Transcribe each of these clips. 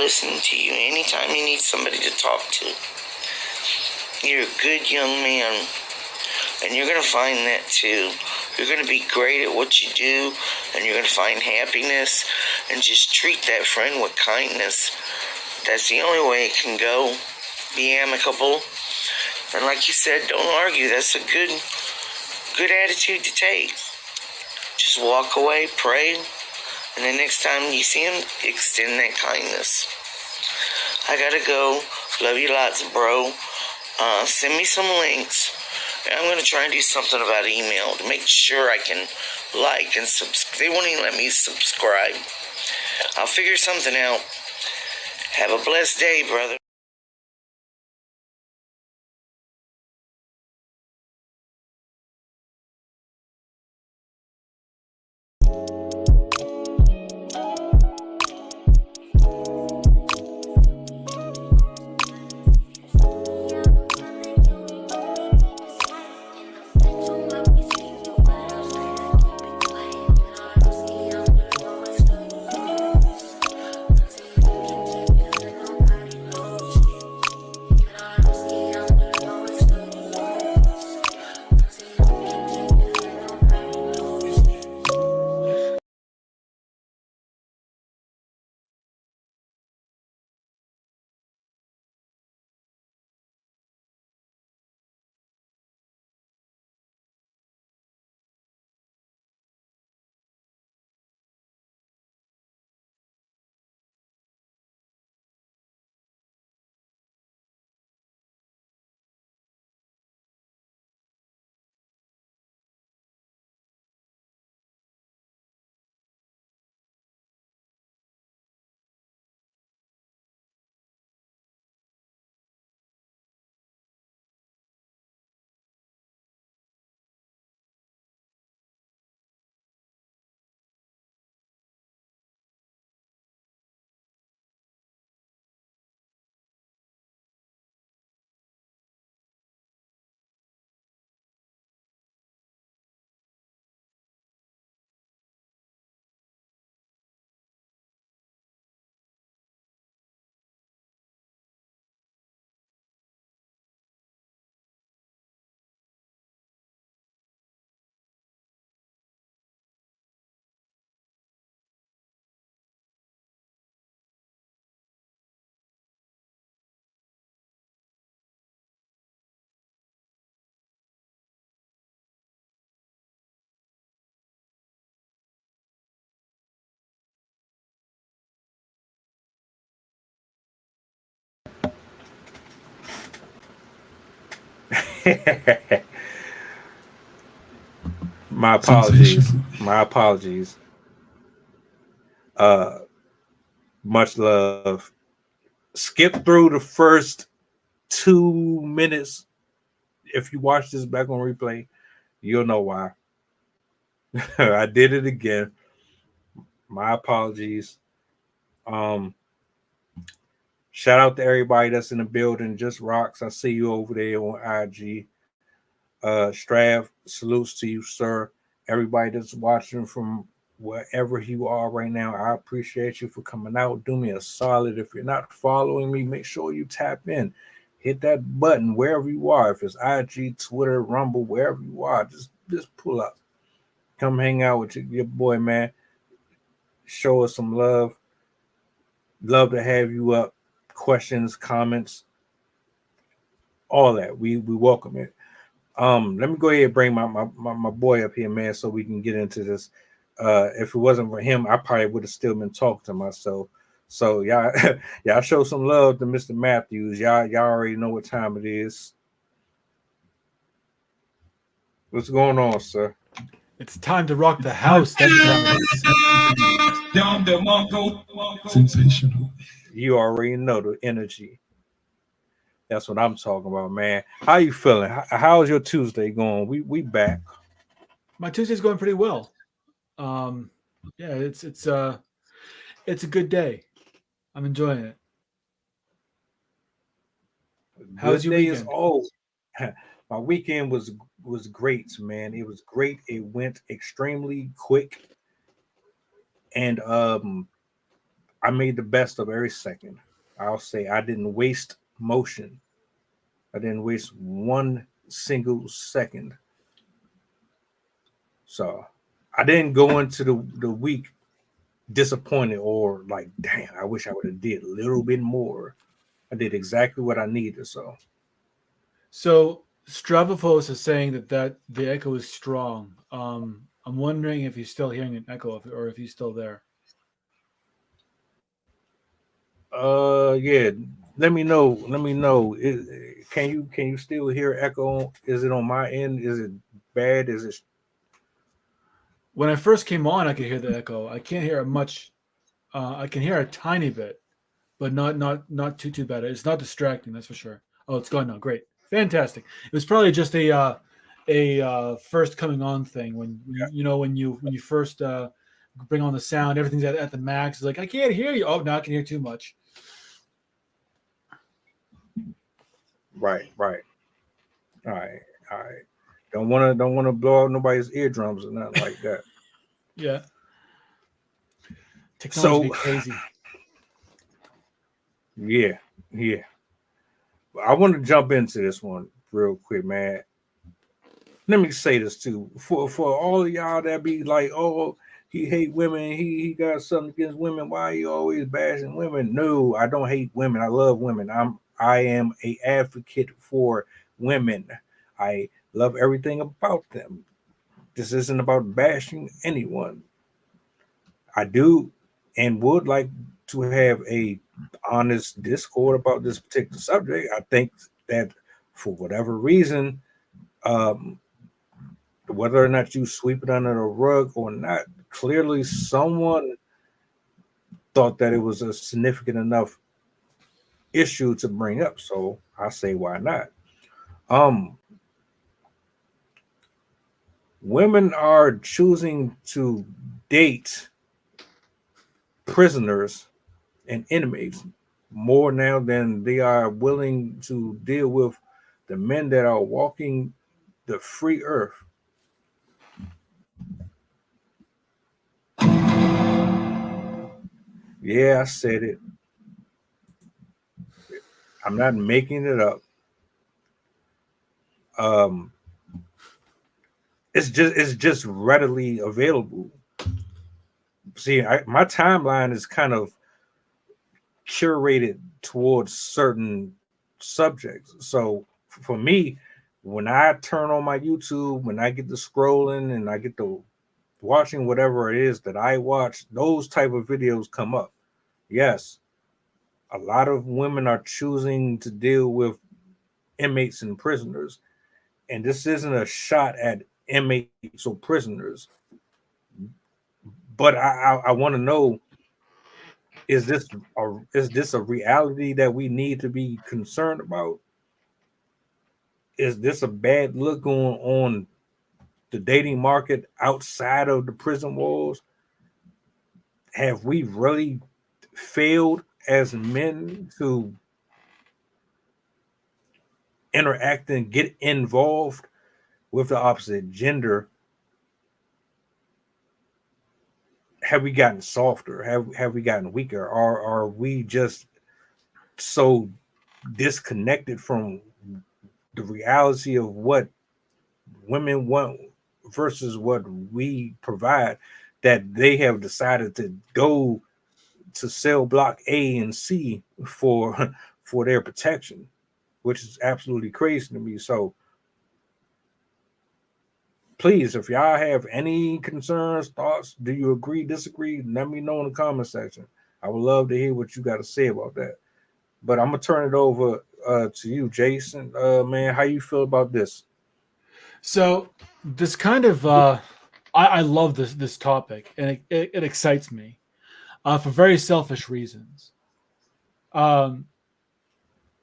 listening to you anytime you need somebody to talk to. You're a good young man, and you're going to find that too. You're going to be great at what you do, and you're going to find happiness, and just treat that friend with kindness. That's the only way it can go. Be amicable, and like you said, don't argue. That's a good attitude to take. Just walk away, pray, and the next time you see him, extend that kindness. I gotta go. Love you lots, bro. Send me some links. And I'm going to try and do something about email to make sure I can like and subscribe. They won't even let me subscribe. I'll figure something out. Have a blessed day, brother. My apologies. My apologies. Uh, much love. Skip through the first 2 minutes. If you watch this back on replay, you'll know why. I did it again. My apologies. Um, Shout out to everybody that's in the building. Just rocks. I see you over there on IG. Strav, salutes to you, sir. Everybody that's watching from wherever you are right now, I appreciate you for coming out. Do me a solid. If you're not following me, make sure you tap in. Hit that button wherever you are. If it's IG, Twitter, Rumble, wherever you are, just pull up. Come hang out with your boy, man. Show us some love. Love to have you up. Questions, comments, all that. We welcome it. Let me go ahead and bring my boy up here, man, so we can get into this. If it wasn't for him, I probably would have still been talking to myself. So y'all, y'all show some love to Mr. Matthews. Y'all already know what time it is. What's going on, sir? It's time to rock the house. That's the time it is. Sensational. You already know the energy. That's what I'm talking about, man. How you feeling? How's your Tuesday going? We back. My Tuesday's going pretty well. Yeah, it's a good day. I'm enjoying it. How was Good your day weekend? is all. My weekend was great, man. It was great. It went extremely quick, and I made the best of every second. I'll say I didn't waste motion. I didn't waste one single second. So I didn't go into the week disappointed or like, damn, I wish I would have did a little bit more. I did exactly what I needed. So Stravopos is saying that the echo is strong. I'm wondering if he's still hearing an echo or if he's still there. Yeah. Let me know. Let me know. Can you still hear echo? Is it on my end? Is it bad? Is it When I first came on, I could hear the echo. I can't hear it much. I can hear a tiny bit, but not too bad. It's not distracting, that's for sure. Oh, it's gone now. Great, fantastic. It was probably just a first coming on thing when you first bring on the sound, everything's at the max. It's like I can't hear you. Oh, now I can hear too much. right? Right. All right. All right. Don't wanna blow out nobody's eardrums or nothing like that. Yeah, technology So be crazy. yeah, yeah. I want to jump into this one real quick, man. Let me say this too. For all of y'all that be like, oh, he hate women, he got something against women. Why you always bashing women? No, I don't hate women. I love women. I am a advocate for women. I love everything about them. This isn't about bashing anyone. I do and would like to have a honest discord about this particular subject. I think that for whatever reason, um, whether or not you sweep it under the rug or not, clearly someone thought that it was a significant enough issue to bring up. So I say, why not? Um, Women are choosing to date prisoners and inmates more now than they are willing to deal with the men that are walking the free earth. Yeah, I said it. I'm not making it up. Um, it's just readily available. See, my timeline is kind of curated towards certain subjects. So for me, when I turn on my YouTube, when I get to scrolling and I get to watching whatever it is that I watch, those type of videos come up. Yes, a lot of women are choosing to deal with inmates and prisoners, and this isn't a shot at inmates or prisoners, but I want to know, is this a reality that we need to be concerned about? Is this a bad look on the dating market outside of the prison walls? Have we really failed as men to interact and get involved with the opposite gender? Have we gotten softer? Have we gotten weaker? Or are we just so disconnected from the reality of what women want versus what we provide that they have decided to go to cell block A and C for for their protection, which is absolutely crazy to me. So please, if y'all have any concerns, thoughts, do you agree, disagree, let me know in the comment section. I would love to hear what you got to say about that. But I'm gonna turn it over to you, Jason. Man, how you feel about this? So this kind of I love this topic, and it excites me for very selfish reasons. Um,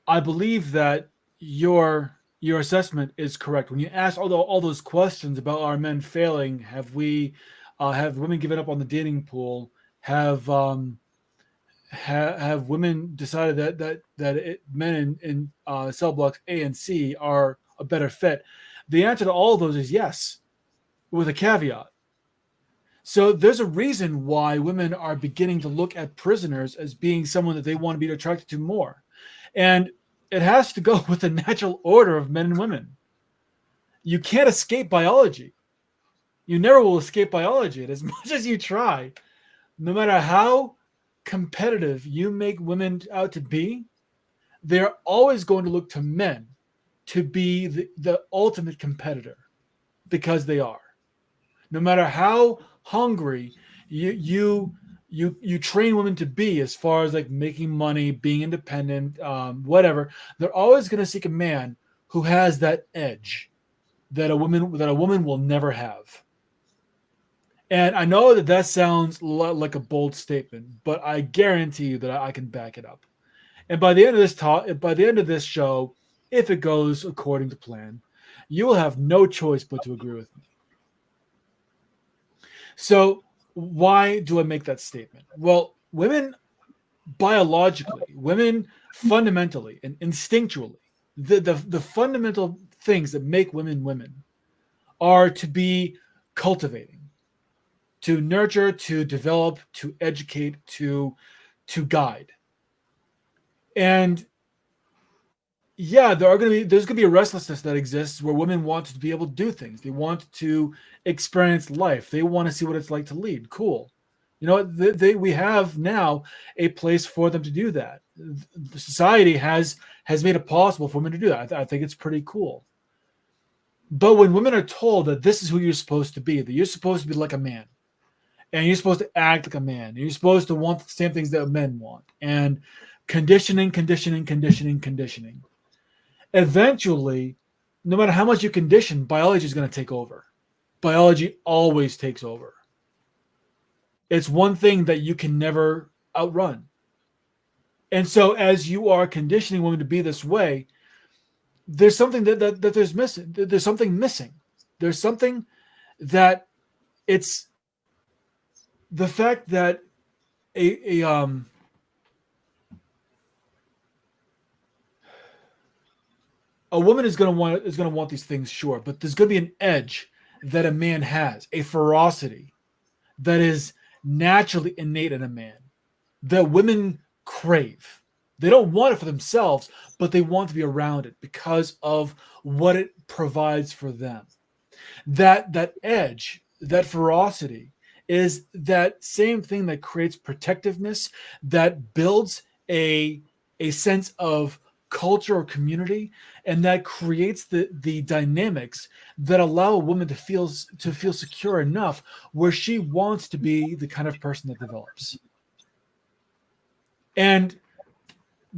I believe that your assessment is correct when you ask all those questions about are men failing. Have women given up on the dating pool? Have women decided that men in cell blocks A and C are a better fit? The answer to all of those is yes, with a caveat. So there's a reason why women are beginning to look at prisoners as being someone that they want to be attracted to more. And it has to go with the natural order of men and women. You can't escape biology. You never will escape biology. And as much as you try, no matter how competitive you make women out to be, they're always going to look to men to be the ultimate competitor, because they are. No matter how hungry you train women to be, as far as like making money, being independent, whatever, they're always going to seek a man who has that edge that a woman will never have. And I know that that sounds like a bold statement, but I guarantee you that I can back it up. And by the end of this by the end of this show, if it goes according to plan, you will have no choice but to agree with me. So why do I make that statement? Well, women biologically, women fundamentally and instinctually, the fundamental things that make women women are to be cultivating, to nurture, to develop, to educate, to guide. And yeah, there's gonna be a restlessness that exists where women want to be able to do things. They want to experience life. They want to see what it's like to lead. Cool. You know, we have now a place for them to do that. The society has made it possible for women to do that. I think it's pretty cool. But when women are told that this is who you're supposed to be, that you're supposed to be like a man, and you're supposed to act like a man, and you're supposed to want the same things that men want, and conditioning, eventually, no matter how much you condition, biology is going to take over. Biology always takes over. It's one thing that you can never outrun. And so as you are conditioning women to be this way, there's something that there's missing. There's something missing. There's something that it's the fact that a woman is going to want these things, sure, but there's going to be an edge that a man has, a ferocity that is naturally innate in a man that women crave. They don't want it for themselves, but they want to be around it because of what it provides for them. That edge, that ferocity, is that same thing that creates protectiveness, that builds a sense of culture or community, and that creates the dynamics that allow a woman to feel secure enough where she wants to be the kind of person that develops. And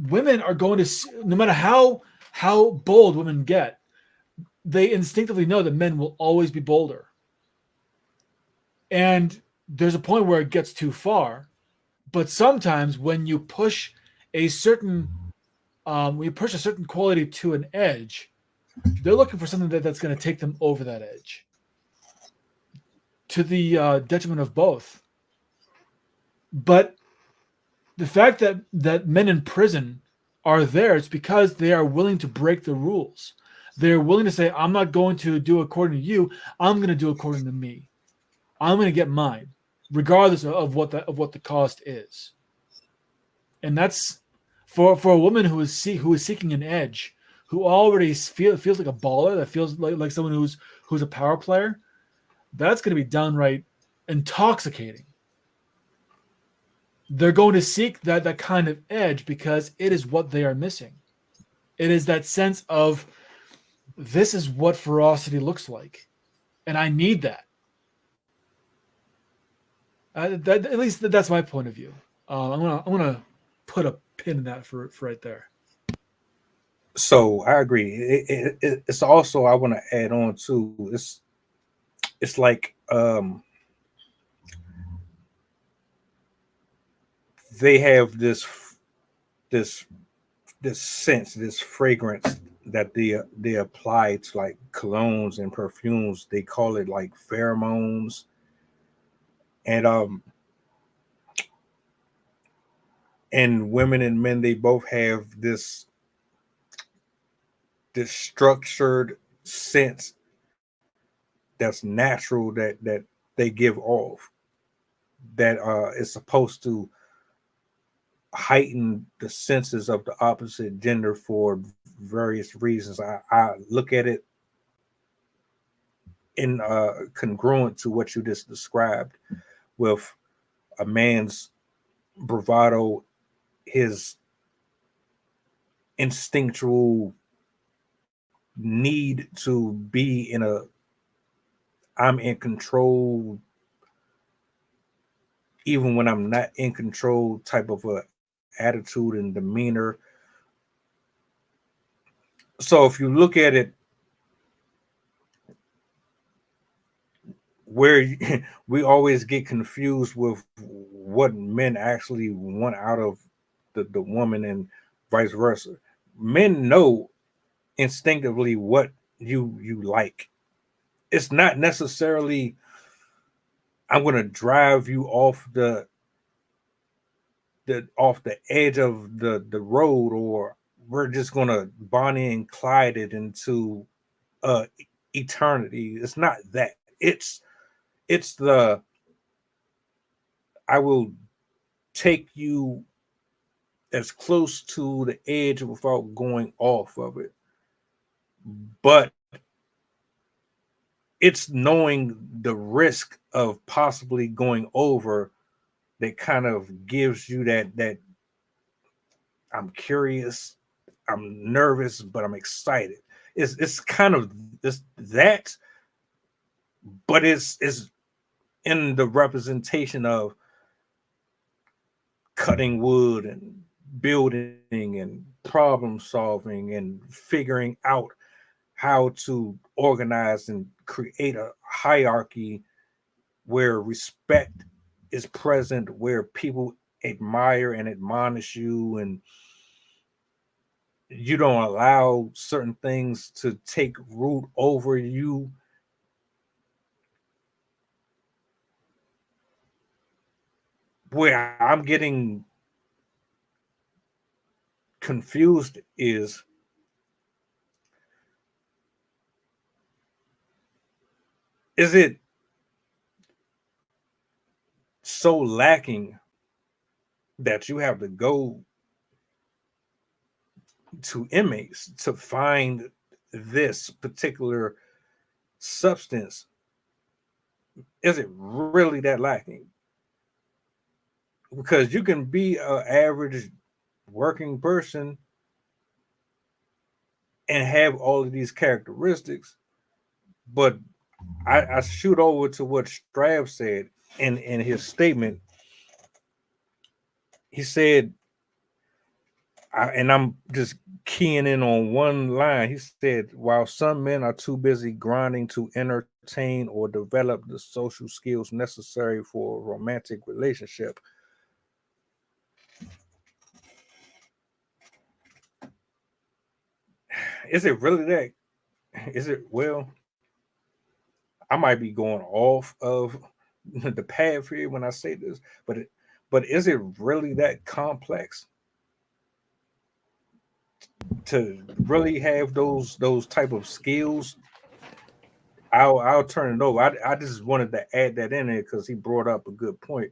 women are going to, no matter how bold women get, they instinctively know that men will always be bolder. And there's a point where it gets too far, but sometimes when you push a certain quality to an edge, they're looking for something that's going to take them over that edge, to the detriment of both. But the fact that men in prison are there, it's because they are willing to break the rules. They're willing to say, I'm not going to do according to you. I'm going to do according to me. I'm going to get mine, regardless of what the cost is. And that's for a woman who is seeking an edge, who already feels like a baller, that feels like someone who's a power player. That's going to be downright intoxicating. They're going to seek that kind of edge because it is what they are missing. It is that sense of, this is what ferocity looks like, and I need that. At least that's my point of view. I'm gonna put a pin in that for right there. So I agree. It's also, I want to add on too. It's like they have this sense, this fragrance that they apply to like colognes and perfumes. They call it like pheromones, and women and men, they both have this structured sense that's natural that they give off. that is supposed to heighten the senses of the opposite gender for various reasons. I look at it in congruent to what you just described, with a man's bravado, his instinctual need to be in a I'm in control even when I'm not in control type of a attitude and demeanor. So if you look at it where we always get confused with what men actually want out of the woman and vice versa. Men know instinctively what you like. It's not necessarily I'm going to drive you off the edge of the road, or we're just going to Bonnie and Clyde it into uh eternity. It's not that. It's the I will take you as close to the edge without going off of it. But it's knowing the risk of possibly going over that kind of gives you that I'm curious, I'm nervous, but I'm excited. It's kind of this that, but it's in the representation of cutting wood and building and problem solving and figuring out how to organize and create a hierarchy where respect is present, where people admire and admonish you, and you don't allow certain things to take root over you. Where I'm getting confused is it so lacking that you have to go to inmates to find this particular substance? Is it really that lacking? Because you can be an average working person and have all of these characteristics, but I shoot over to what Strav said in his statement. He said, and I'm just keying in on one line. He said, while some men are too busy grinding to entertain or develop the social skills necessary for a romantic relationship, is it really that? Is it, well, I might be going off of the path here when I say this, but is it really that complex to really have those type of skills? I'll turn it over. I just wanted to add that in there because he brought up a good point.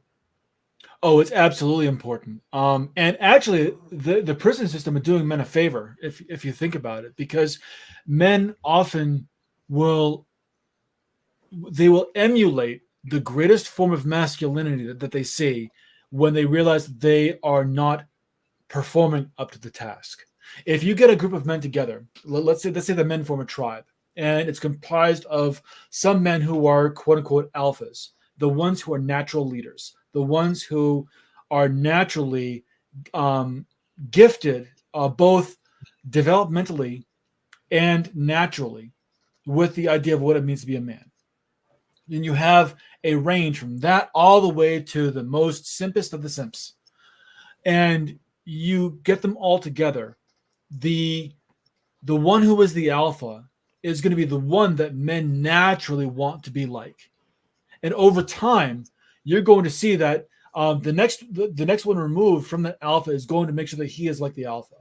Oh, it's absolutely important. And actually, the prison system is doing men a favor if you think about it, because men often will emulate the greatest form of masculinity that they see when they realize that they are not performing up to the task. If you get a group of men together, let's say the men form a tribe, and it's comprised of some men who are quote unquote alphas, the ones who are natural leaders, the ones who are naturally gifted both developmentally and naturally with the idea of what it means to be a man. And you have a range from that all the way to the most simpest of the simps. And you get them all together. The one who is the alpha is going to be the one that men naturally want to be like. And over time, you're going to see that the next one removed from the alpha is going to make sure that he is like the alpha.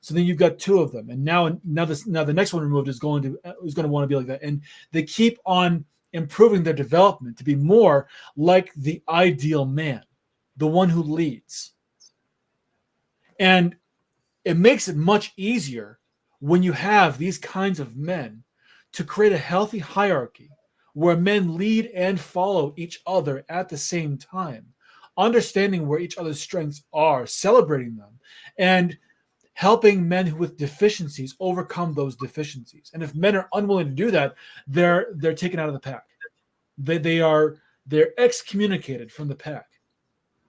So then you've got two of them, and now the next one removed is going to want to be like that, and they keep on improving their development to be more like the ideal man, the one who leads. And it makes it much easier when you have these kinds of men to create a healthy hierarchy where men lead and follow each other at the same time, understanding where each other's strengths are, celebrating them, and helping men with deficiencies overcome those deficiencies. And if men are unwilling to do that, they're taken out of the pack. They're excommunicated from the pack,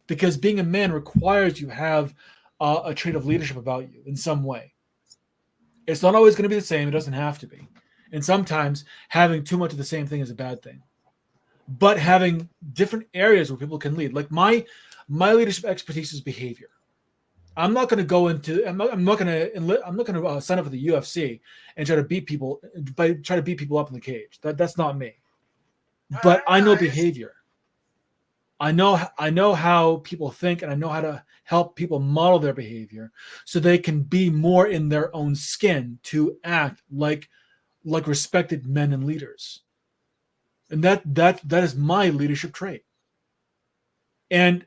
because being a man requires you have a trait of leadership about you in some way. It's not always going to be the same. It doesn't have to be. And sometimes having too much of the same thing is a bad thing. But having different areas where people can lead, like my leadership expertise is behavior. I'm not going to go into. I'm not going to sign up for the UFC and try to beat people up in the cage. That's not me. But I know behavior. I know how people think, and I know how to help people model their behavior so they can be more in their own skin to act like respected men and leaders. And that is my leadership trait. And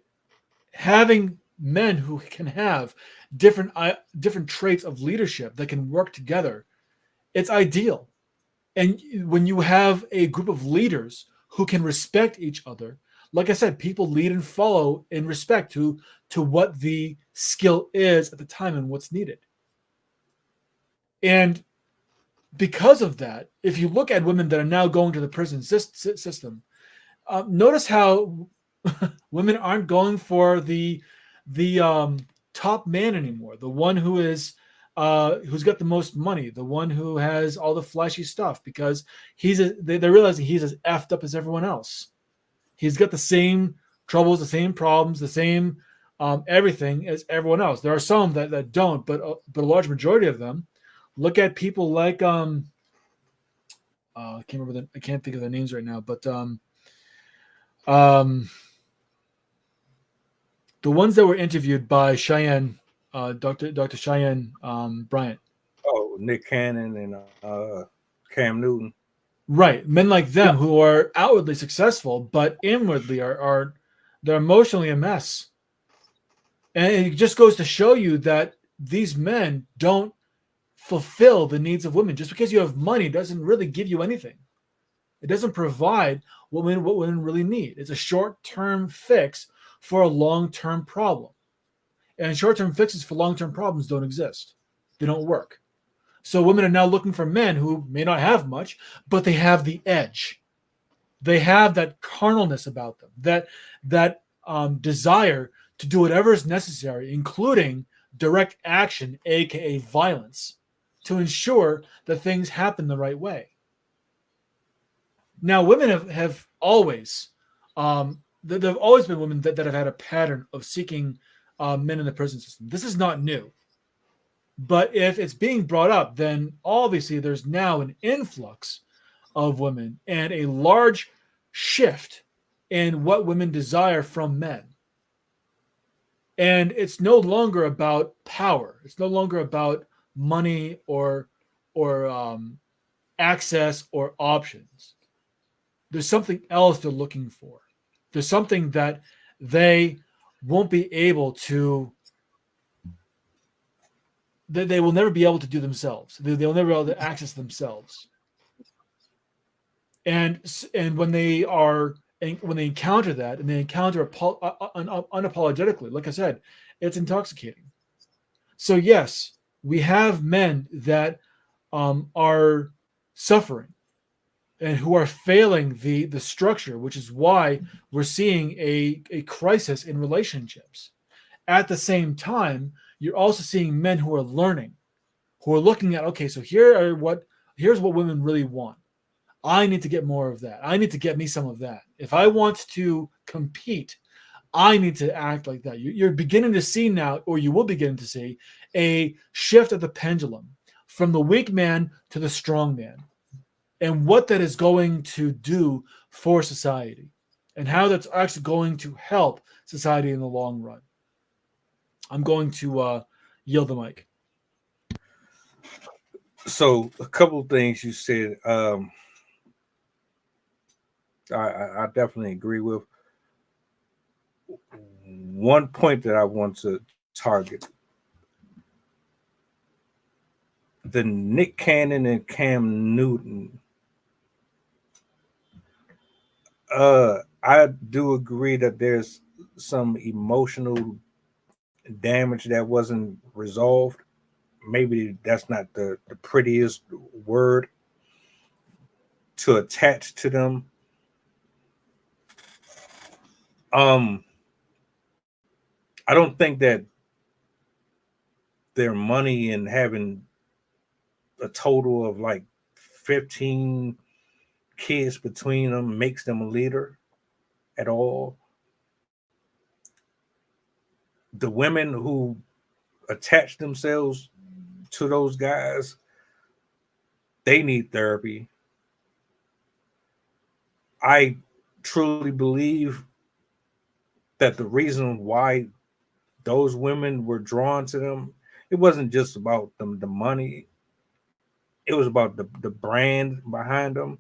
having men who can have different traits of leadership that can work together, it's ideal. And when you have a group of leaders who can respect each other, like I said, people lead and follow in respect to what the skill is at the time and what's needed. And because of that, if you look at women that are now going to the prison system, notice how women aren't going for the top man anymore, the one who is who's got the most money, the one who has all the flashy stuff, because they're realizing he's as effed up as everyone else. He's got the same troubles, the same problems, the same everything as everyone else. There are some that don't, but a large majority of them. Look at people like I can't think of their names right now, but the ones that were interviewed by Cheyenne, Dr. Cheyenne Bryant. Oh, Nick Cannon and Cam Newton. Right, men like them who are outwardly successful, but inwardly they're emotionally a mess. And it just goes to show you that these men don't fulfill the needs of women. Just because you have money doesn't really give you anything. It doesn't provide what women really need. It's a short-term fix for a long-term problem. And short-term fixes for long-term problems don't exist. They don't work. So women are now looking for men who may not have much, but they have the edge. They have that carnalness about them, that desire to do whatever is necessary, including direct action, aka violence, to ensure that things happen the right way. Now, women have always, there have always been women that have had a pattern of seeking men in the prison system. This is not new. But if it's being brought up, then obviously there's now an influx of women and a large shift in what women desire from men. And it's no longer about power. It's no longer about money or access or options. There's something else they're looking for. There's something that they won't be able to, that they will never be able to do themselves. They'll never be able to access themselves. And when they encounter that, and they encounter unapologetically, like I said, it's intoxicating. So yes, we have men that are suffering and who are failing the structure, which is why we're seeing a crisis in relationships. At the same time, you're also seeing men who are learning, who are looking at, okay, so here's what women really want. I need to get more of that. I need to get me some of that. If I want to compete, I need to act like that. You're beginning to see now, or you will begin to see, a shift of the pendulum from the weak man to the strong man, and what that is going to do for society, and how that's actually going to help society in the long run. I'm going to yield the mic. So a couple of things you said. I definitely agree with one point that I want to target. The Nick Cannon and Cam Newton. I do agree that there's some emotional damage that wasn't resolved. Maybe that's not the prettiest word to attach to them. Um, I don't think that their money and having a total of like 15 kids between them makes them a leader at all. The women who attach themselves to those guys, they need therapy. I truly believe that the reason why those women were drawn to them, it wasn't just about them the money. It was about the brand behind them.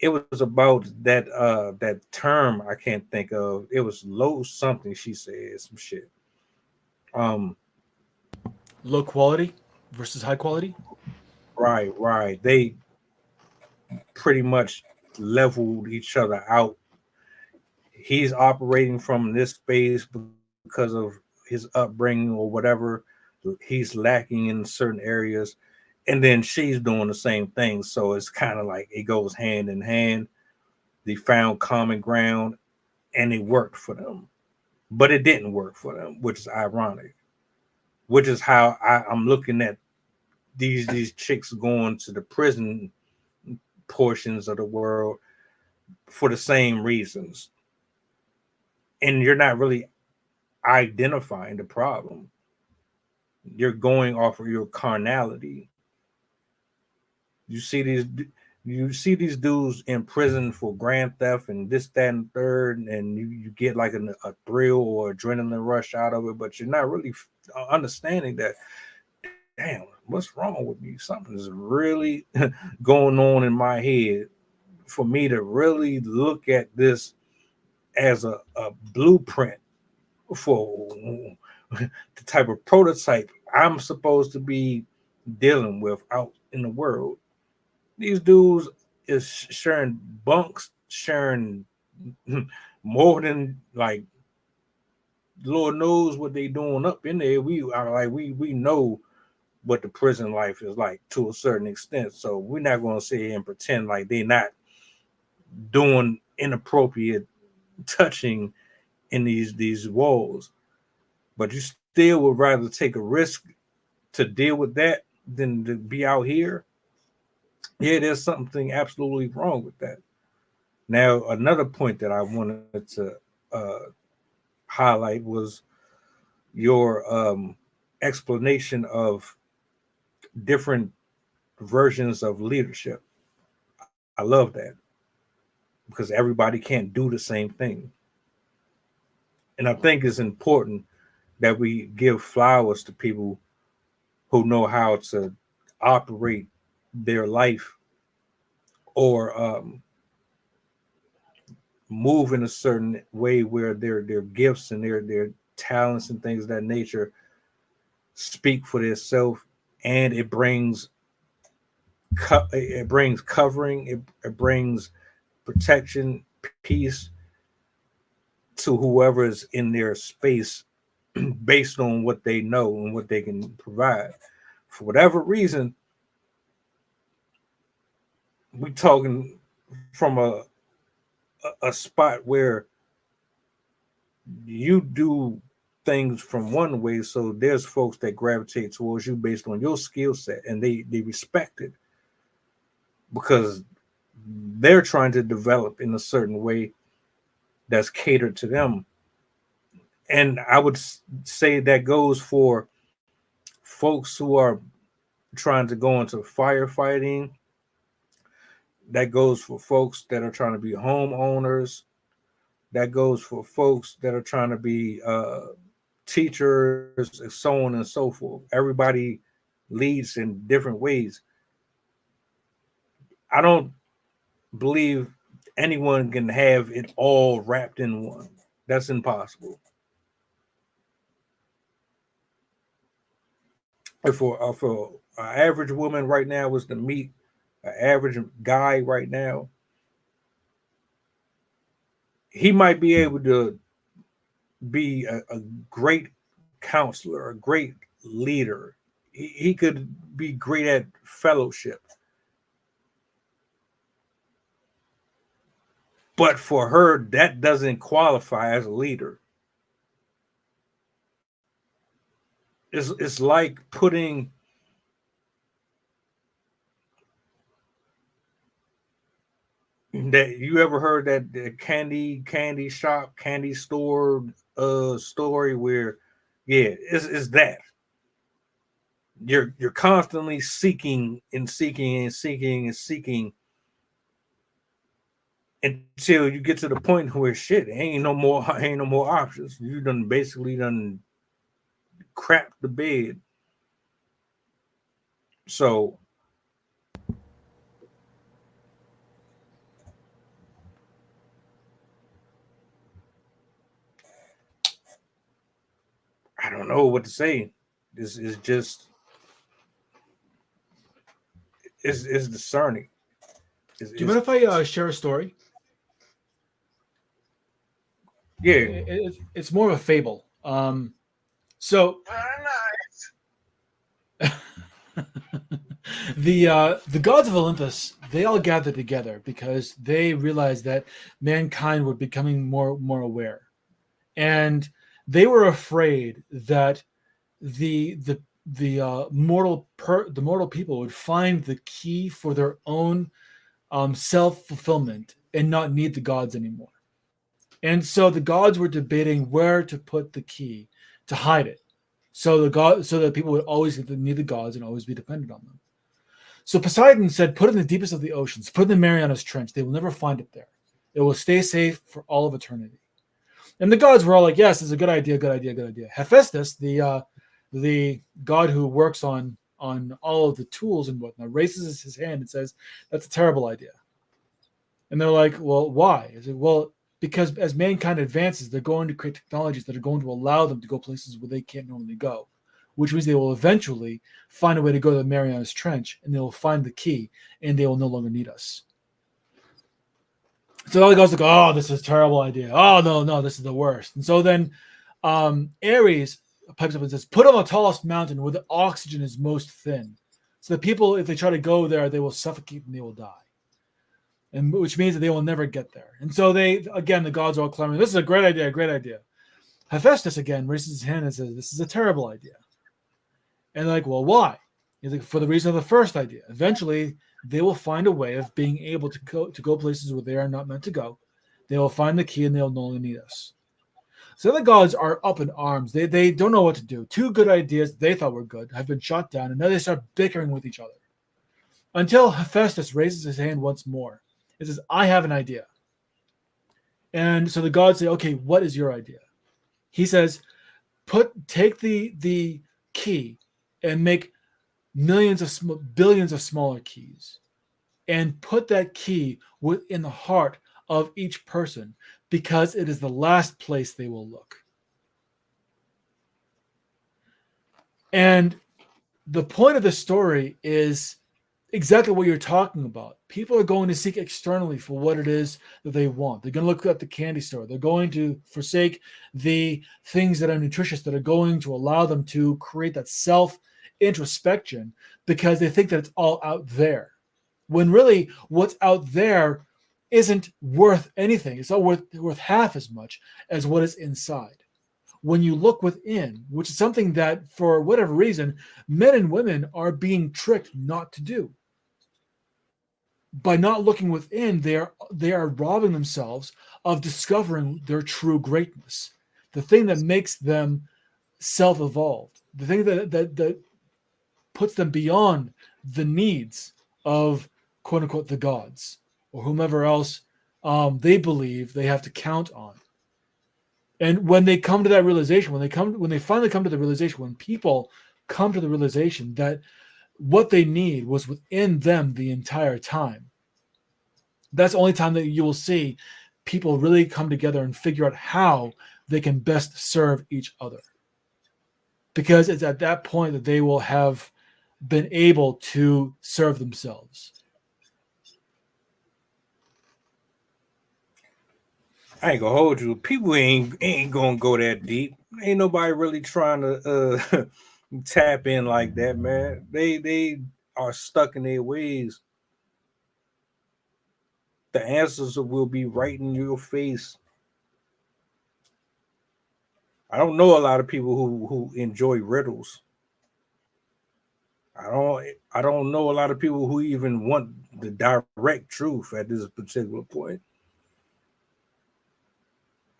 It was about that term I can't think of. It was low something she said, some shit. Um Low quality versus high quality. right. They pretty much leveled each other out. He's operating from this space because of his upbringing or whatever. He's lacking in certain areas, and then she's doing the same thing. So it's kind of like it goes hand in hand. They found common ground, and it worked for them, but it didn't work for them, which is ironic. Which is how I'm looking at these chicks going to the prison portions of the world for the same reasons, and you're not really identifying the problem. You're going off of your carnality. You see these dudes in prison for grand theft and this, that, and third, and you get like a thrill or adrenaline rush out of it, but you're not really understanding that. Damn, what's wrong with me? Something is really going on in my head for me to really look at this as a blueprint for the type of prototype I'm supposed to be dealing with out in the world. These dudes is sharing bunks, sharing more than like Lord knows what they doing up in there. We are like we know what the prison life is like to a certain extent. So we're not gonna sit here and pretend like they're not doing inappropriate touching in these walls. But you still would rather take a risk to deal with that than to be out here. Yeah, there's something absolutely wrong with that. Now, another point that I wanted to uh, highlight was your explanation of different versions of leadership. I love that because everybody can't do the same thing. And I think it's important that we give flowers to people who know how to operate their life or move in a certain way where their gifts and their talents and things of that nature speak for themselves, and it brings covering, it brings protection, peace to whoever is in their space based on what they know and what they can provide. For whatever reason, we talking from a spot where you do things from one way, so there's folks that gravitate towards you based on your skill set, and they respect it because they're trying to develop in a certain way that's catered to them. And I would say that goes for folks who are trying to go into firefighting. That goes for folks that are trying to be homeowners. That goes for folks that are trying to be teachers, and so on and so forth. Everybody leads in different ways. I don't believe anyone can have it all wrapped in one. That's impossible. For an average woman right now was to meet an average guy right now, he might be able to be a great counselor, a great leader. He could be great at fellowship. But for her, that doesn't qualify as a leader. It's like putting that. You ever heard that the candy shop, candy store story where, yeah, it's that. You're constantly seeking and seeking and seeking and seeking until you get to the point where shit ain't no more options. You done basically done crap the bed. So I don't know what to say. This is just it's discerning. Do you mind if I share a story? Yeah. It's more of a fable. So the gods of Olympus, they all gathered together because they realized that mankind were becoming more aware, and they were afraid that the mortal people would find the key for their own self-fulfillment and not need the gods anymore. And so the gods were debating where to put the key to hide it, so that people would always need the gods and always be dependent on them. So Poseidon said, "Put it in the deepest of the oceans. Put it in the Marianas Trench. They will never find it there. It will stay safe for all of eternity." And the gods were all like, "Yes, it's a good idea. Good idea. Good idea." Hephaestus, the god who works on all of the tools and whatnot, raises his hand and says, "That's a terrible idea." And they're like, "Well, why?" He said, "Well, because as mankind advances, they're going to create technologies that are going to allow them to go places where they can't normally go, which means they will eventually find a way to go to the Marianas Trench, and they will find the key, and they will no longer need us." So all the gods go, "Oh, this is a terrible idea. Oh, no, this is the worst." And so then Ares pipes up and says, "Put on the tallest mountain where the oxygen is most thin, so that people, if they try to go there, they will suffocate and they will die. And which means that they will never get there." And so the gods are all clamoring, "This is a great idea, great idea." Hephaestus again raises his hand and says, "This is a terrible idea." And they're like, "Well, why?" He's like, "For the reason of the first idea. Eventually, they will find a way of being able to go places where they are not meant to go. They will find the key and they'll no longer need us." So the gods are up in arms. They don't know what to do. Two good ideas they thought were good have been shot down, and now they start bickering with each other. Until Hephaestus raises his hand once more. He says, "I have an idea." And so the gods say, "Okay, what is your idea?" He says, take the key and make billions of smaller keys, and put that key within the heart of each person, because it is the last place they will look. And the point of the story is exactly what you're talking about. People are going to seek externally for what it is that they want. They're going to look at the candy store. They're going to forsake the things that are nutritious, that are going to allow them to create that self-introspection, because they think that it's all out there. When really what's out there isn't worth anything. It's not worth half as much as what is inside. When you look within, which is something that, for whatever reason, men and women are being tricked not to do. By not looking within, they are robbing themselves of discovering their true greatness, the thing that makes them self-evolved, the thing that puts them beyond the needs of, quote unquote, the gods or whomever else they believe they have to count on. And when they come to that realization, when they finally come to the realization, when people come to the realization that what they need was within them the entire time, That's the only time that you will see people really come together and figure out how they can best serve each other. Because it's at that point that they will have been able to serve themselves. I ain't gonna hold you. People ain't gonna go that deep. Ain't nobody really trying to tap in like that, man. They are stuck in their ways. The answers will be right in your face. I don't know a lot of people who enjoy riddles. I don't know a lot of people who even want the direct truth at this particular point.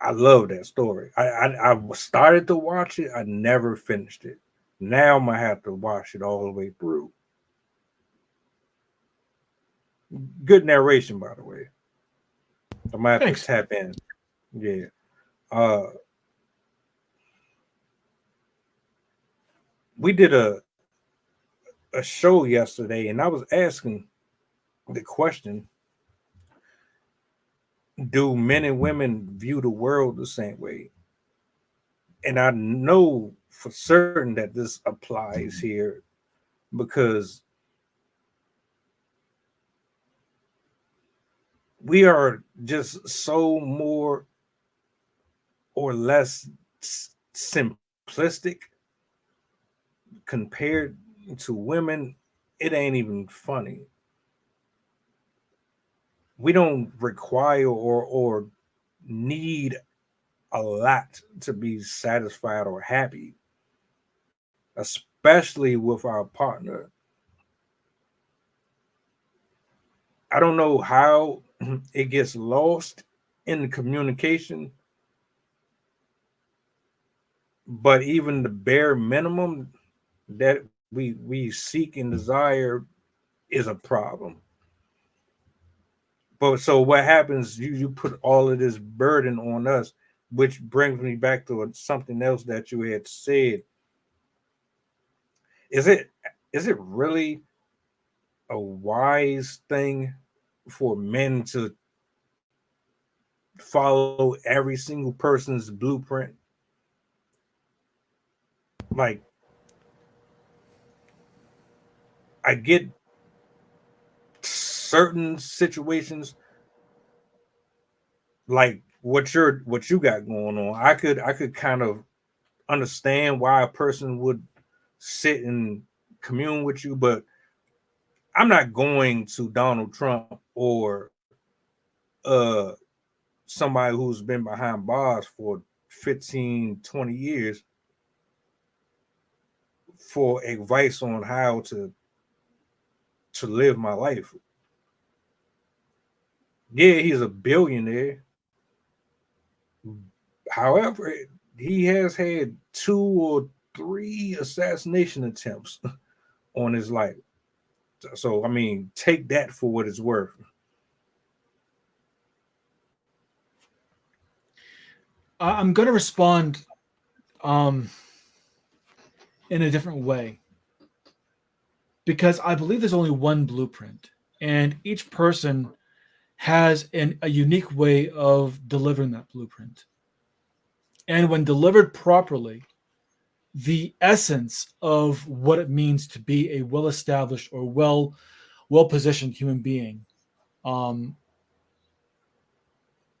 I love that story. I started to watch it. I never finished it. Now I'm gonna have to watch it all the way through. Good narration, by the way. I might have Thanks. to tap in. Yeah. Uh, we did a show yesterday, and I was asking the question: do men and women view the world the same way? And I know for certain that this applies here because we are just so more or less simplistic compared to women. It ain't even funny. We don't require or need a lot to be satisfied or happy, especially with our partner. I don't know how it gets lost in the communication, but even the bare minimum that we seek and desire is a problem. But so what happens? You put all of this burden on us, which brings me back to something else that you had said. Is it really a wise thing for men to follow every single person's blueprint? Like, I get certain situations like what you got going on. I could kind of understand why a person would sit and commune with you, but I'm not going to Donald Trump or uh somebody who's been behind bars for 15, 20 years for advice on how to live my life. Yeah, he's a billionaire. However, he has had 2 or 3 assassination attempts on his life. So I mean, take that for what it's worth. I'm going to respond um, in a different way because I believe there's only one blueprint, and each person has a unique way of delivering that blueprint. And when delivered properly, the essence of what it means to be a well-established or well-positioned human being, um,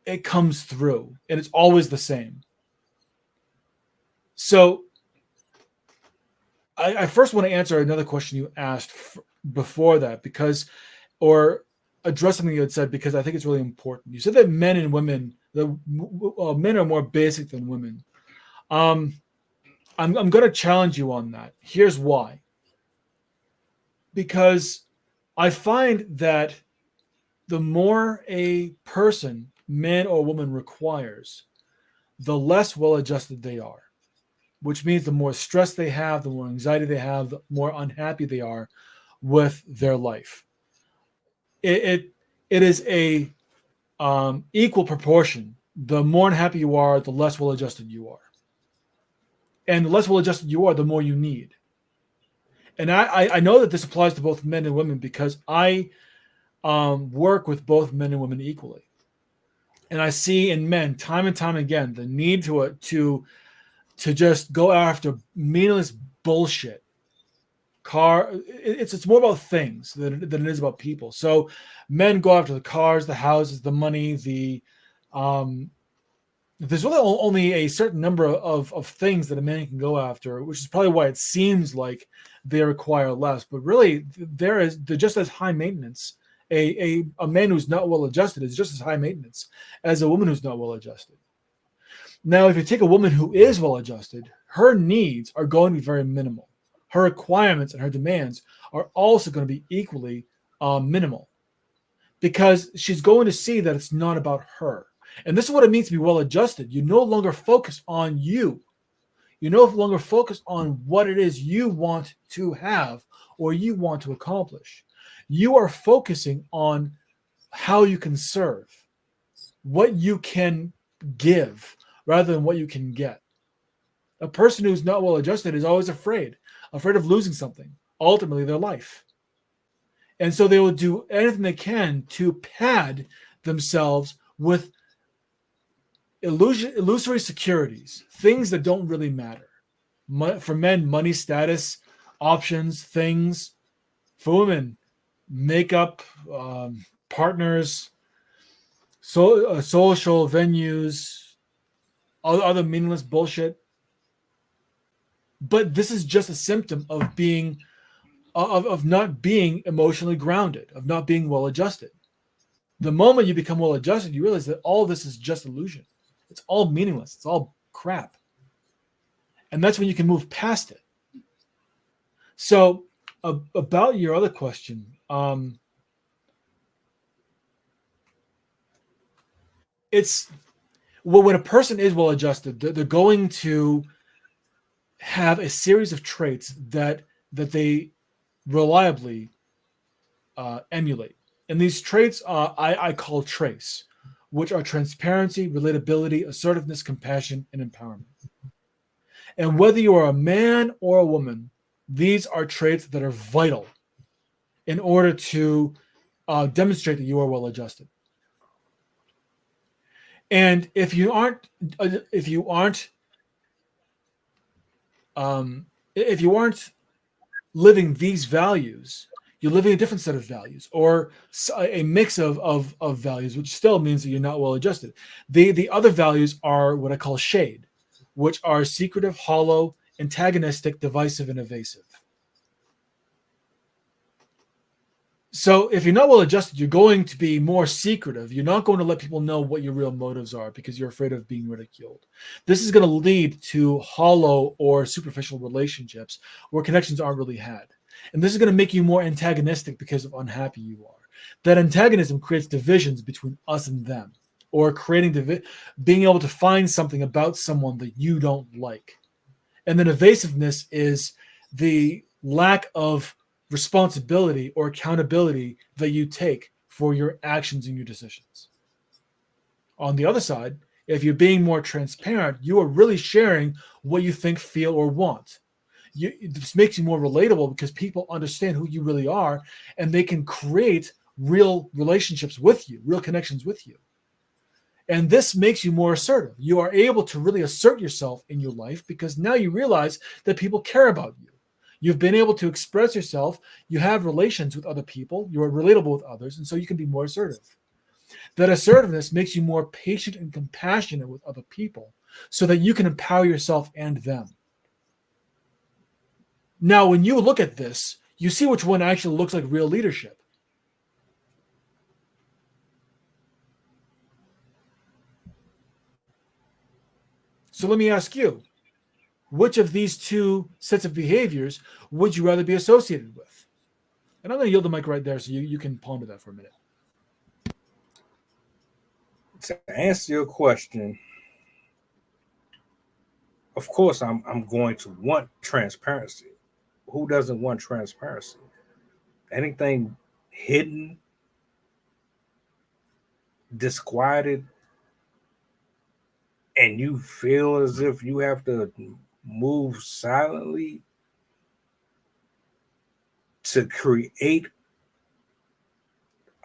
it comes through, and it's always the same. So, I first want to answer another question you asked before that, or address something you had said because I think it's really important. You said that men and women, men are more basic than women. I'm going to challenge you on that. Here's why. Because I find that the more a person, man or woman, requires, the less well-adjusted they are, which means the more stress they have, the more anxiety they have, the more unhappy they are with their life. It is a equal proportion. The more unhappy you are, the less well-adjusted you are. And the less well-adjusted you are, the more you need. And I know that this applies to both men and women because I work with both men and women equally. And I see in men time and time again the need to just go after meaningless bullshit. It's more about things than it is about people. So men go after the cars, the houses, the money, there's really only a certain number of things that a man can go after, which is probably why it seems like they require less. But really, they're just as high maintenance. A man who's not well adjusted is just as high maintenance as a woman who's not well adjusted. Now, if you take a woman who is well adjusted, her needs are going to be very minimal. Her requirements and her demands are also going to be equally minimal, because she's going to see that it's not about her. And this is what it means to be well adjusted. You no longer focus on you. You no longer focus on what it is you want to have or you want to accomplish. You are focusing on how you can serve, what you can give, rather than what you can get. A person who's not well adjusted is always afraid of losing something, ultimately their life. And so they will do anything they can to pad themselves with illusory securities, things that don't really matter. For men, money, status, options, things. For women, makeup, partners, social venues, other meaningless bullshit. But this is just a symptom of being, of not being emotionally grounded, of not being well adjusted. The moment you become well adjusted, you realize that all this is just illusion. It's all meaningless. It's all crap. And that's when you can move past it. So about your other question, it's when a person is well adjusted, they're going to have a series of traits that they reliably emulate. And these traits I call trace, which are transparency, relatability, assertiveness, compassion, and empowerment. And whether you are a man or a woman, these are traits that are vital in order to demonstrate that you are well adjusted. And if you aren't living these values, you're living a different set of values, or a mix of values, which still means that you're not well adjusted. The other values are what I call shade, which are secretive, hollow, antagonistic, divisive, and evasive. So if you're not well adjusted, you're going to be more secretive. You're not going to let people know what your real motives are because you're afraid of being ridiculed. This is going to lead to hollow or superficial relationships where connections aren't really had. And this is going to make you more antagonistic because of unhappy you are. That antagonism creates divisions between us and them, or creating being able to find something about someone that you don't like. And then evasiveness is the lack of responsibility or accountability that you take for your actions and your decisions. On the other side, if you're being more transparent, you are really sharing what you think, feel, or want. This makes you more relatable because people understand who you really are, and they can create real relationships with you, real connections with you. And this makes you more assertive. You are able to really assert yourself in your life because now you realize that people care about you. You've been able to express yourself. You have relations with other people. You are relatable with others. And so you can be more assertive. That assertiveness makes you more patient and compassionate with other people so that you can empower yourself and them. Now, when you look at this, you see which one actually looks like real leadership. So let me ask you, which of these two sets of behaviors would you rather be associated with? And I'm going to yield the mic right there so you can ponder that for a minute. To answer your question, of course, I'm going to want transparency. Who doesn't want transparency? Anything hidden, disquieted, and you feel as if you have to move silently to create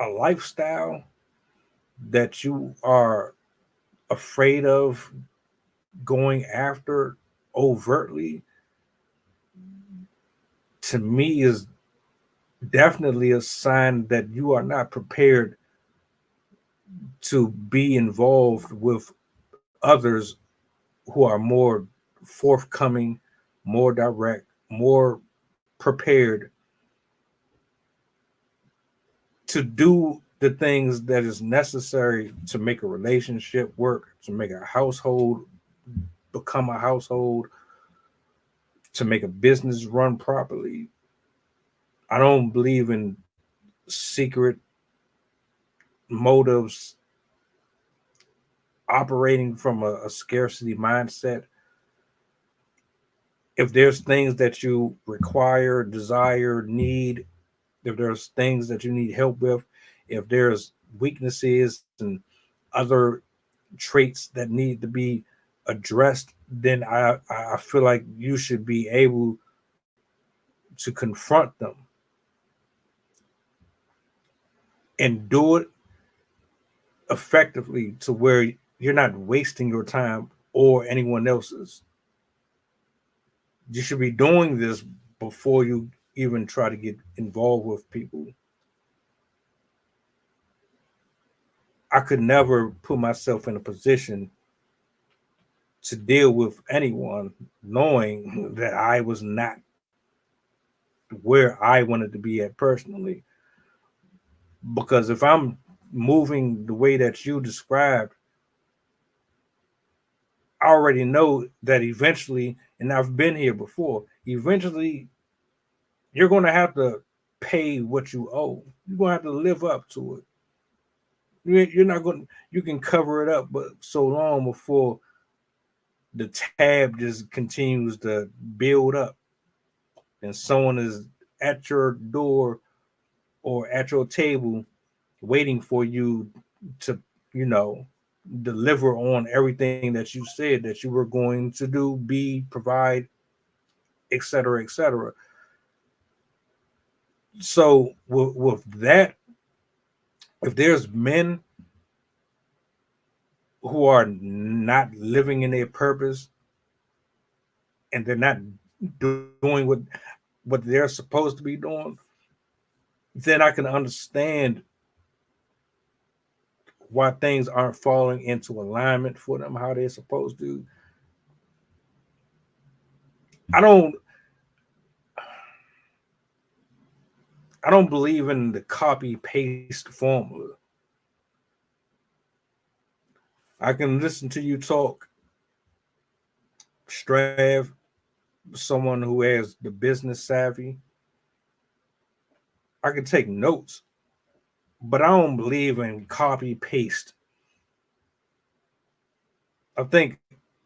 a lifestyle that you are afraid of going after overtly, to me is definitely a sign that you are not prepared to be involved with others who are more forthcoming, more direct, more prepared to do the things that is necessary to make a relationship work, to make a household become a household, to make a business run properly. I don't believe in secret motives operating from a scarcity mindset. If there's things that you require, desire, need, if there's things that you need help with, if there's weaknesses and other traits that need to be addressed, then I feel like you should be able to confront them and do it effectively to where you're not wasting your time or anyone else's. You should be doing this before you even try to get involved with people. I could never put myself in a position to deal with anyone knowing that I was not where I wanted to be at personally. Because if I'm moving the way that you described, I already know that eventually, and I've been here before, eventually you're going to have to pay what you owe. You're going to have to live up to it. You're not going. You can cover it up, but so long before the tab just continues to build up, and someone is at your door or at your table waiting for you to, you know, deliver on everything that you said that you were going to do, be, provide, etc., etc. So with that, if there's men who are not living in their purpose and they're not doing what they're supposed to be doing, then I can understand why things aren't falling into alignment for them how they're supposed to. I don't I don't believe in the copy paste formula. I can listen to you talk, Strav, someone who has the business savvy. I can take notes, but I don't believe in copy paste. I think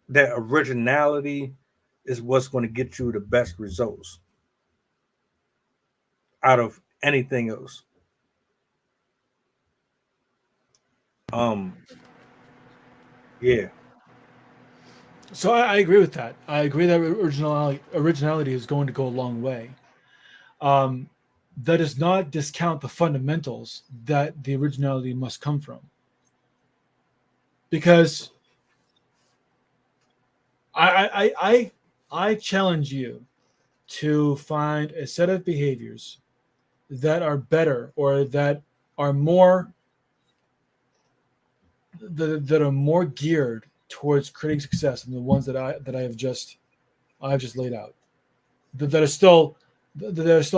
that originality is what's going to get you the best results out of anything else. Um, yeah, So I agree with that. I agree that originality is going to go a long way. Um, that does not discount the fundamentals that the originality must come from. Because I challenge you to find a set of behaviors that are better or that are more that are more geared towards creating success than the ones that I've just laid out. That are still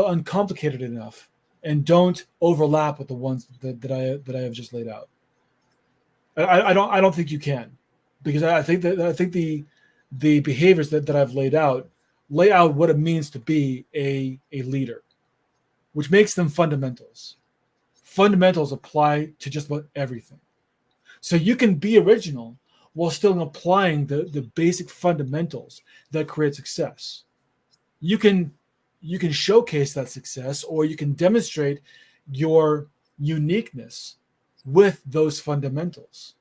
uncomplicated enough and don't overlap with the ones that I have just laid out. I don't think you can, because I think the behaviors that I've laid out lay out what it means to be a leader, which makes them fundamentals. Fundamentals apply to just about everything. So you can be original while still applying the basic fundamentals that create success. You can showcase that success, or you can demonstrate your uniqueness with those fundamentals.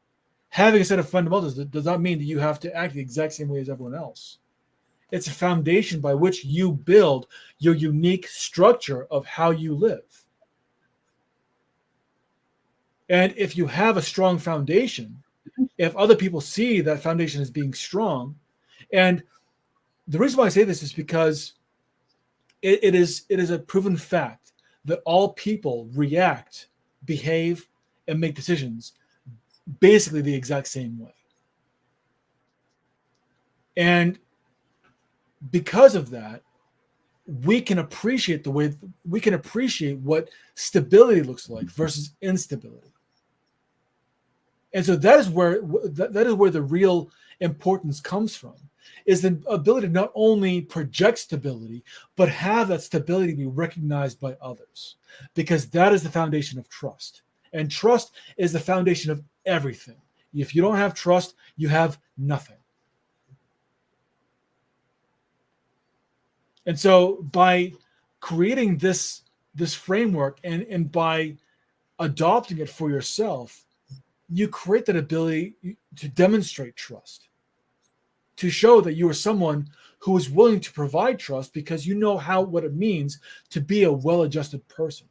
Having a set of fundamentals does not mean that you have to act the exact same way as everyone else. It's a foundation by which you build your unique structure of how you live. And if you have a strong foundation, if other people see that foundation as being strong, and the reason why I say this is because it is a proven fact that all people react, behave, and make decisions basically the exact same way. And because of that, we can appreciate what stability looks like versus instability. And so that is where the real importance comes from, is the ability to not only project stability, but have that stability be recognized by others, because that is the foundation of trust. And trust is the foundation of everything. If you don't have trust, you have nothing. And so by creating this framework and by adopting it for yourself, you create that ability to demonstrate trust, to show that you are someone who is willing to provide trust because you know what it means to be a well-adjusted person.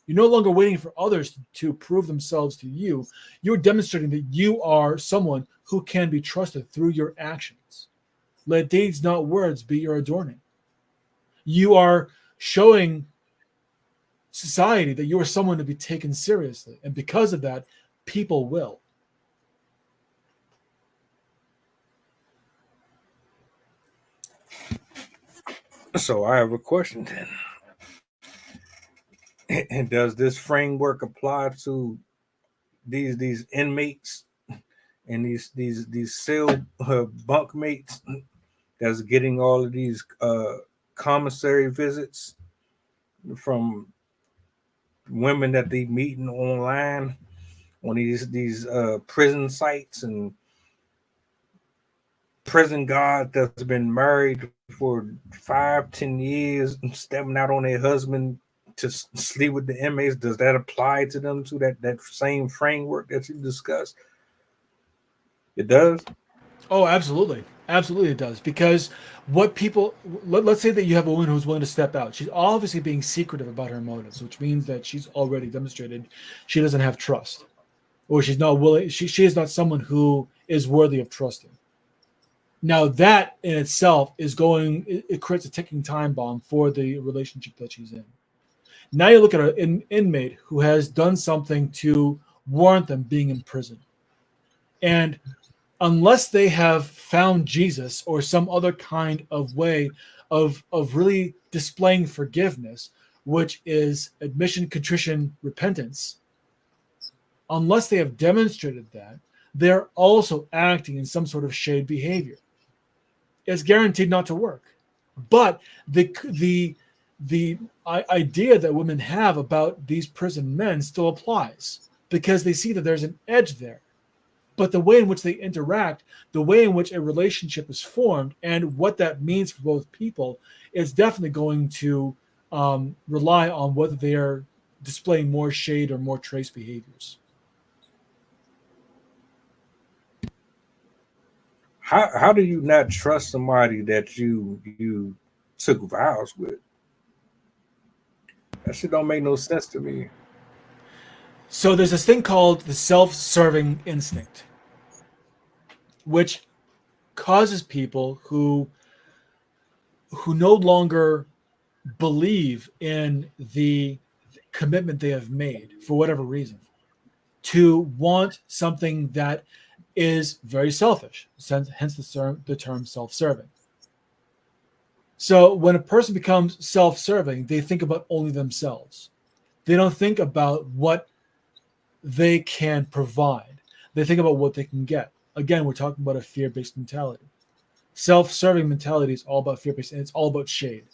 You're no longer waiting for others to prove themselves to you. You're demonstrating that you are someone who can be trusted through your actions. Let deeds, not words, be your adorning. You are showing society that you are someone to be taken seriously. And because of that, people will. So I have a question then. And does this framework apply to these inmates and these cell bunk mates that's getting all of these commissary visits from women that they meeting online on these prison sites, and prison guards that's been married for 5-10 years and stepping out on their husband to sleep with the inmates? Does that apply to them, to that same framework that you discussed? It does. Oh, absolutely. Absolutely it does. Because let's say that you have a woman who's willing to step out. She's obviously being secretive about her motives, which means that she's already demonstrated she doesn't have trust, or she's not willing. She is not someone who is worthy of trusting. Now that in itself it creates a ticking time bomb for the relationship that she's in. Now you look at an inmate who has done something to warrant them being in prison. And unless they have found Jesus or some other kind of way of really displaying forgiveness, which is admission, contrition, repentance, unless they have demonstrated that, they're also acting in some sort of shade behavior. It's guaranteed not to work. But the idea that women have about these prison men still applies, because they see that there's an edge there. But the way in which they interact, the way in which a relationship is formed, and what that means for both people is definitely going to rely on whether they are displaying more shade or more trace behaviors. How do you not trust somebody that you took vows with? That shit don't make no sense to me. So there's this thing called the self-serving instinct, which causes people who no longer believe in the commitment they have made for whatever reason, to want something that is very selfish, hence the term self-serving. So when a person becomes self-serving, they think about only themselves. They don't think about what they can provide. They think about what they can get. Again, we're talking about a fear-based mentality. Self-serving mentality is all about fear-based, and it's all about shade.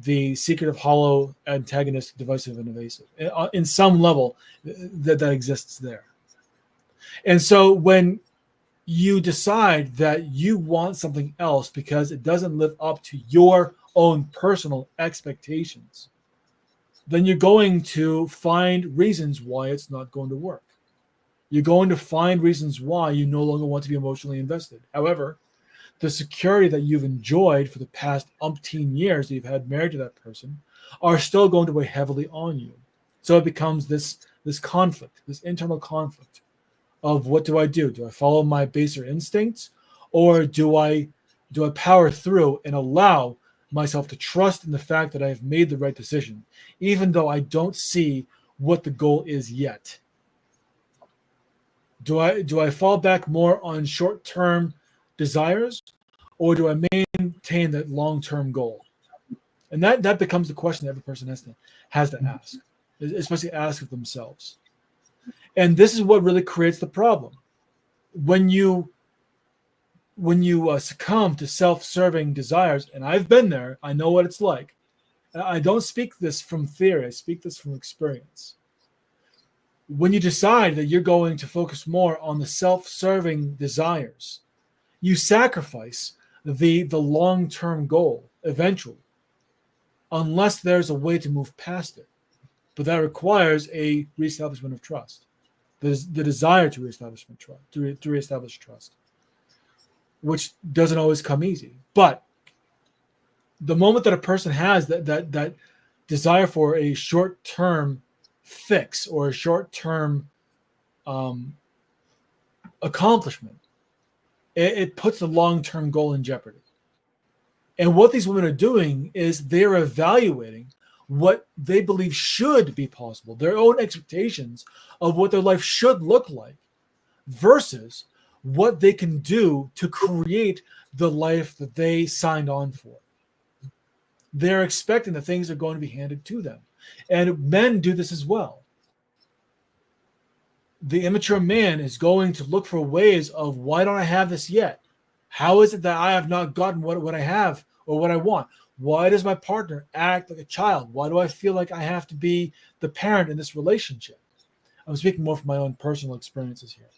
The secretive, hollow, antagonistic, divisive, and evasive. In some level, that exists there. And so when you decide that you want something else because it doesn't live up to your own personal expectations, then you're going to find reasons why it's not going to work. You're going to find reasons why you no longer want to be emotionally invested. However, the security that you've enjoyed for the past umpteen years that you've had married to that person are still going to weigh heavily on you. So it becomes this conflict, this internal conflict of what do I do? Do I follow my baser instincts, or do I power through and allow myself to trust in the fact that I have made the right decision, even though I don't see what the goal is yet? Do I fall back more on short-term desires, or do I maintain that long-term goal? And that becomes the question that every person has to ask, especially ask of themselves. And this is what really creates the problem. When you succumb to self-serving desires, and I've been there, I know what it's like. I don't speak this from theory, I speak this from experience. When you decide that you're going to focus more on the self-serving desires, you sacrifice the long-term goal eventually, unless there's a way to move past it. But that requires a reestablishment of trust. The desire to reestablish trust, which doesn't always come easy. But the moment that a person has that desire for a short-term fix or a short-term accomplishment, it puts the long-term goal in jeopardy. And what these women are doing is they're evaluating what they believe should be possible, their own expectations of what their life should look like, versus what they can do to create the life that they signed on for. They're expecting that things are going to be handed to them. And men do this as well. The immature man is going to look for ways of, why don't I have this yet? How is it that I have not gotten what I have or what I want? Why does my partner act like a child? Why do I feel like I have to be the parent in this relationship? I'm speaking more from my own personal experiences here.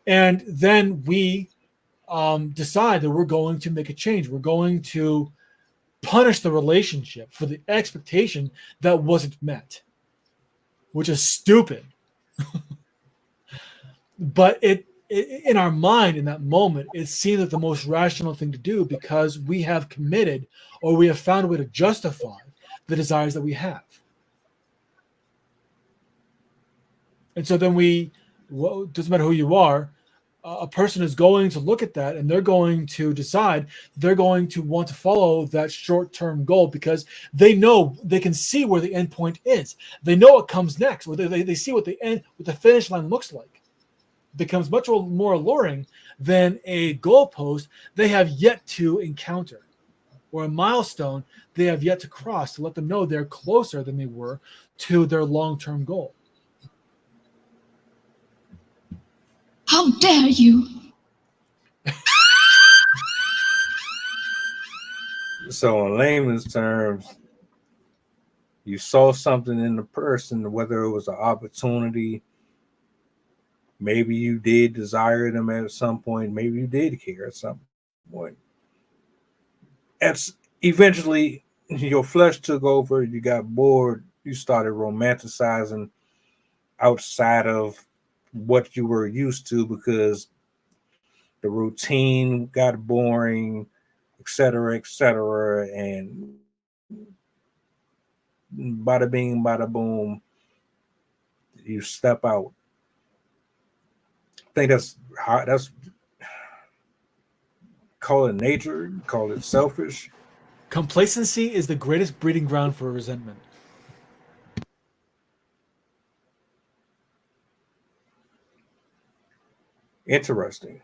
And then we decide that we're going to make a change. We're going to punish the relationship for the expectation that wasn't met, which is stupid. But it in our mind in that moment, it seemed like the most rational thing to do, because we have committed, or we have found a way to justify the desires that we have. And so then doesn't matter who you are, a person is going to look at that, and they're going to decide they're going to want to follow that short-term goal, because they know they can see where the end point is. They know what comes next. They see what the finish line looks like. It becomes much more alluring than a goalpost they have yet to encounter, or a milestone they have yet to cross, to let them know they're closer than they were to their long-term goal. How dare you? So, in layman's terms, you saw something in the person, whether it was an opportunity, maybe you did desire them at some point, maybe you did care at some point. It's eventually your flesh took over, you got bored, you started romanticizing outside of what you were used to, because the routine got boring, etc., and bada bing, bada boom, you step out. I think that's call it nature, call it selfish. Complacency is the greatest breeding ground for resentment. Interesting.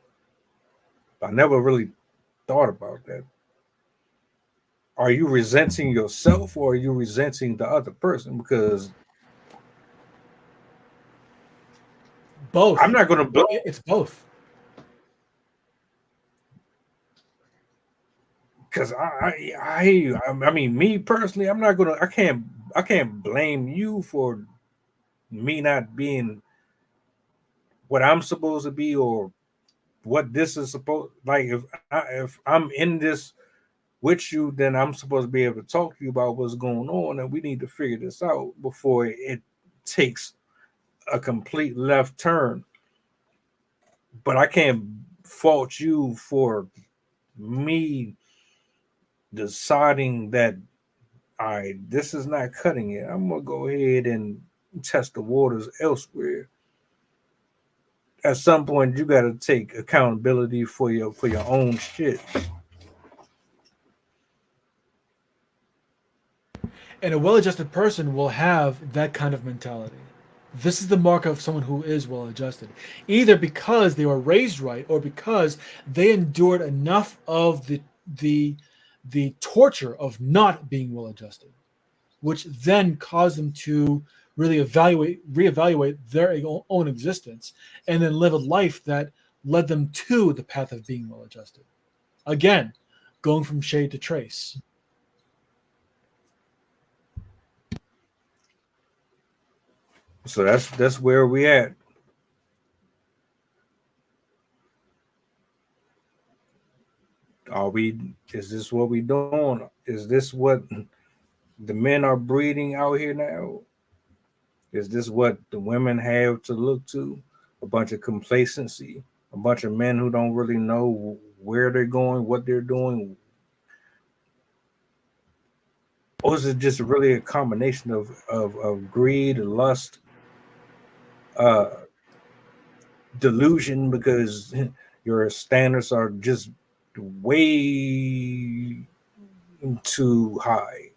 I never really thought about that. Are you resenting yourself, or are you resenting the other person? Because Both. I'm not going to. It's both. Because I hear you. I mean, me personally, I'm not gonna. I can't blame you for me not being what I'm supposed to be, or what this is supposed. Like, if I'm in this with you, then I'm supposed to be able to talk to you about what's going on, and we need to figure this out before it takes a complete left turn. But I can't fault you for me deciding that all right, this is not cutting it. I'm gonna go ahead and test the waters elsewhere. At some point, you got to take accountability for your own shit. And a well-adjusted person will have that kind of mentality. This is the mark of someone who is well-adjusted, either because they were raised right or because they endured enough of the torture of not being well-adjusted, which then caused them to really reevaluate their own existence, and then live a life that led them to the path of being well-adjusted. Again, going from shade to trace. So that's where we at. Are we? Is this what we doing? Is this what the men are breeding out here now? Is this what the women have to look to? A bunch of complacency, a bunch of men who don't really know where they're going, what they're doing, or is it just really a combination of greed, lust, uh, delusion because your standards are just way too high?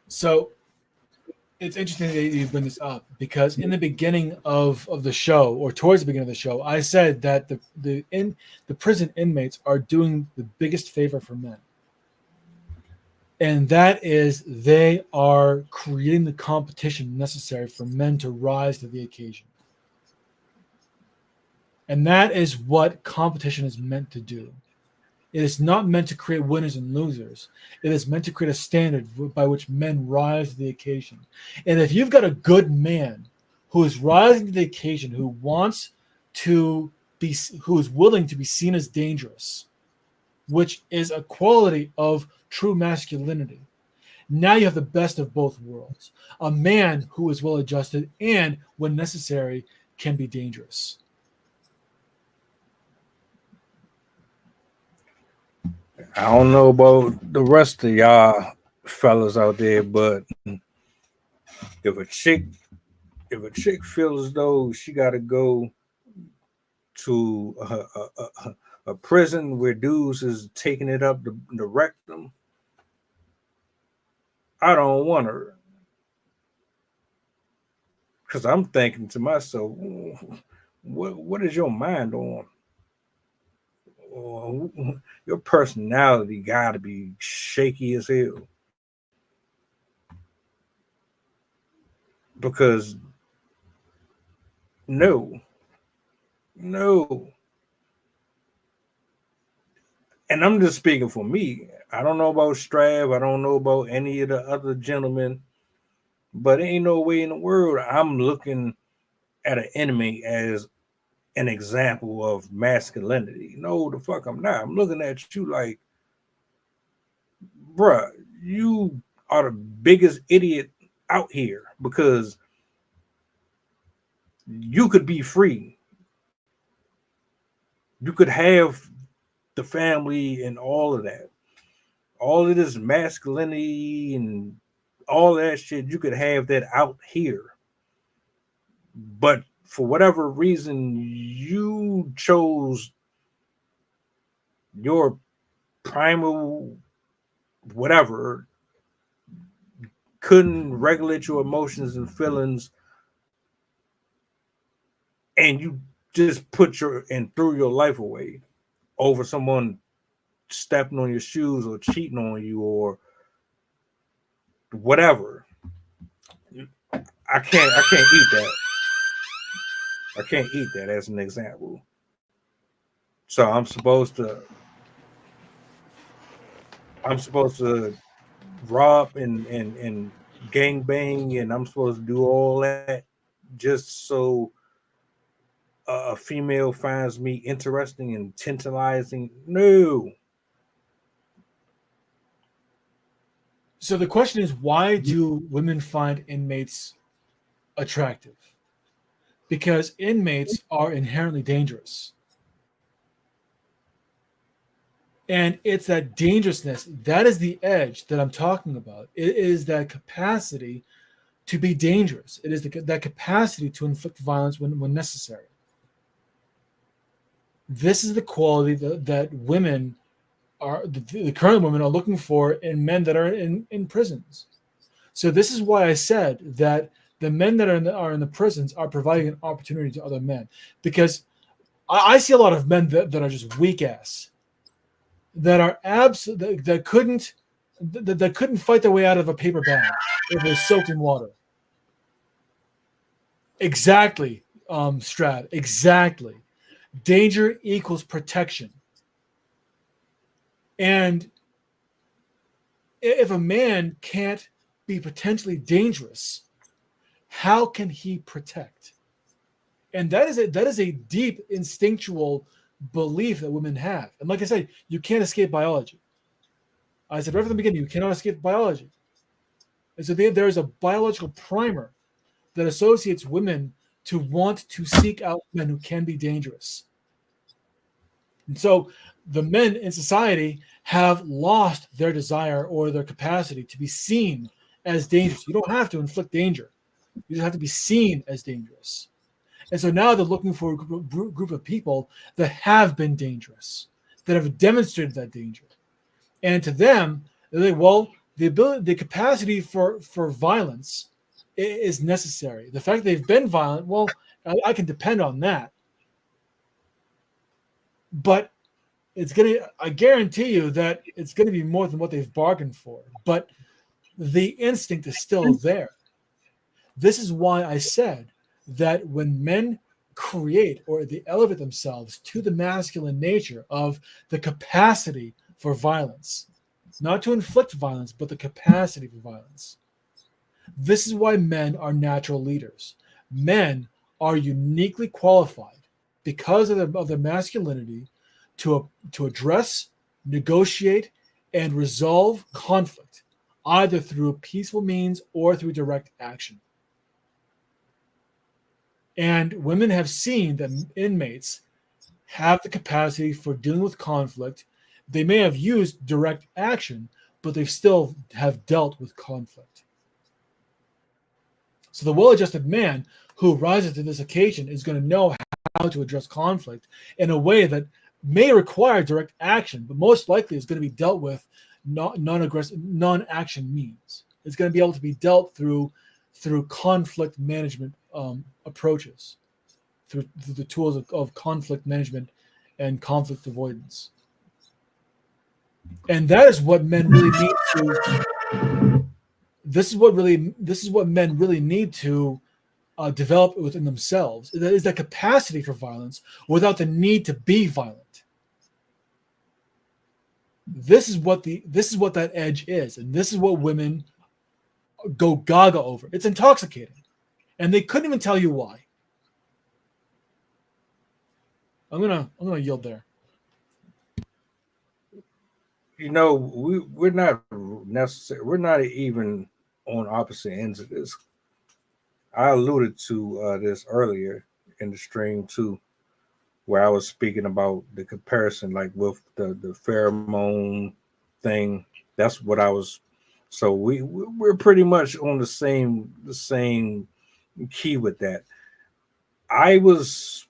So it's interesting that you bring this up because in the beginning of the show, or towards the beginning of the show, I said that the prison inmates are doing the biggest favor for men, and that is they are creating the competition necessary for men to rise to the occasion. And that is what competition is meant to do. It is not meant to create winners and losers. It is meant to create a standard by which men rise to the occasion. And if you've got a good man who is rising to the occasion, who is willing to be seen as dangerous, which is a quality of true masculinity, now you have the best of both worlds. A man who is well adjusted and, when necessary, can be dangerous. I don't know about the rest of y'all fellas out there, but if a chick if a chick feels as though she got to go to a prison where dudes is taking it up the rectum, I don't want her, because I'm thinking to myself, what is your mind on? Or your personality got to be shaky as hell, because no, no. And I'm just speaking for me. I don't know about Strav. I don't know about any of the other gentlemen, but ain't no way in the world I'm looking at an enemy as an example of masculinity. No, the fuck I'm not. I'm looking at you like, bruh, you are the biggest idiot out here, because you could be free. You could have the family and all of that. All of this masculinity and all that shit, you could have that out here. But for whatever reason, you chose your primal whatever, couldn't regulate your emotions and feelings, and you just put your and threw your life away over someone stepping on your shoes or cheating on you or whatever. I can't eat that. I can't eat that as an example. So I'm supposed to rob and gang bang, and I'm supposed to do all that just so a female finds me interesting and tantalizing. No. So the question is, why do women find inmates attractive? Because inmates are inherently dangerous. And it's that dangerousness. That is the edge that I'm talking about. It is that capacity to be dangerous. It is that capacity to inflict violence when necessary. This is the quality that women are, the current women are looking for in men that are in prisons. So this is why I said that the men that are in the prisons are providing an opportunity to other men, because I see a lot of men that are just weak ass, that are that couldn't fight their way out of a paper bag if it was soaked in water. Exactly, Strad. Exactly. Danger equals protection. And if a man can't be potentially dangerous, how can he protect? And that is a deep instinctual belief that women have. And like I said, you can't escape biology. I said right from the beginning, you cannot escape biology. And so there is a biological primer that associates women to want to seek out men who can be dangerous. And so the men in society have lost their desire or their capacity to be seen as dangerous. You don't have to inflict danger. You just have to be seen as dangerous. And so now they're looking for a group of people that have been dangerous, that have demonstrated that danger. And to them, they're like, well, the capacity for violence is necessary. The fact that they've been violent, well, I can depend on that. But I guarantee you that it's gonna be more than what they've bargained for. But the instinct is still there. This is why I said that when men create or they elevate themselves to the masculine nature of the capacity for violence, not to inflict violence, but the capacity for violence. This is why men are natural leaders. Men are uniquely qualified because of their masculinity to address, negotiate, and resolve conflict, either through peaceful means or through direct action. And women have seen that inmates have the capacity for dealing with conflict. They may have used direct action, but they still have dealt with conflict. So the well-adjusted man who rises to this occasion is going to know how to address conflict in a way that may require direct action, but most likely is going to be dealt with non-aggressive, non-action means. It's going to be able to be dealt through conflict management approaches, through the tools of conflict management and conflict avoidance. And that is what men really need to. This is what men really need to develop within themselves. That is that capacity for violence without the need to be violent. This is what that edge is, and this is what women go gaga over. It's intoxicating, and they couldn't even tell you why. I'm gonna yield there. You know, we're not necessary. We're not even on opposite ends of this. I alluded to this earlier in the stream too, where I was speaking about the comparison, like with the pheromone thing. That's what I was. So we're pretty much on the same key with that. I was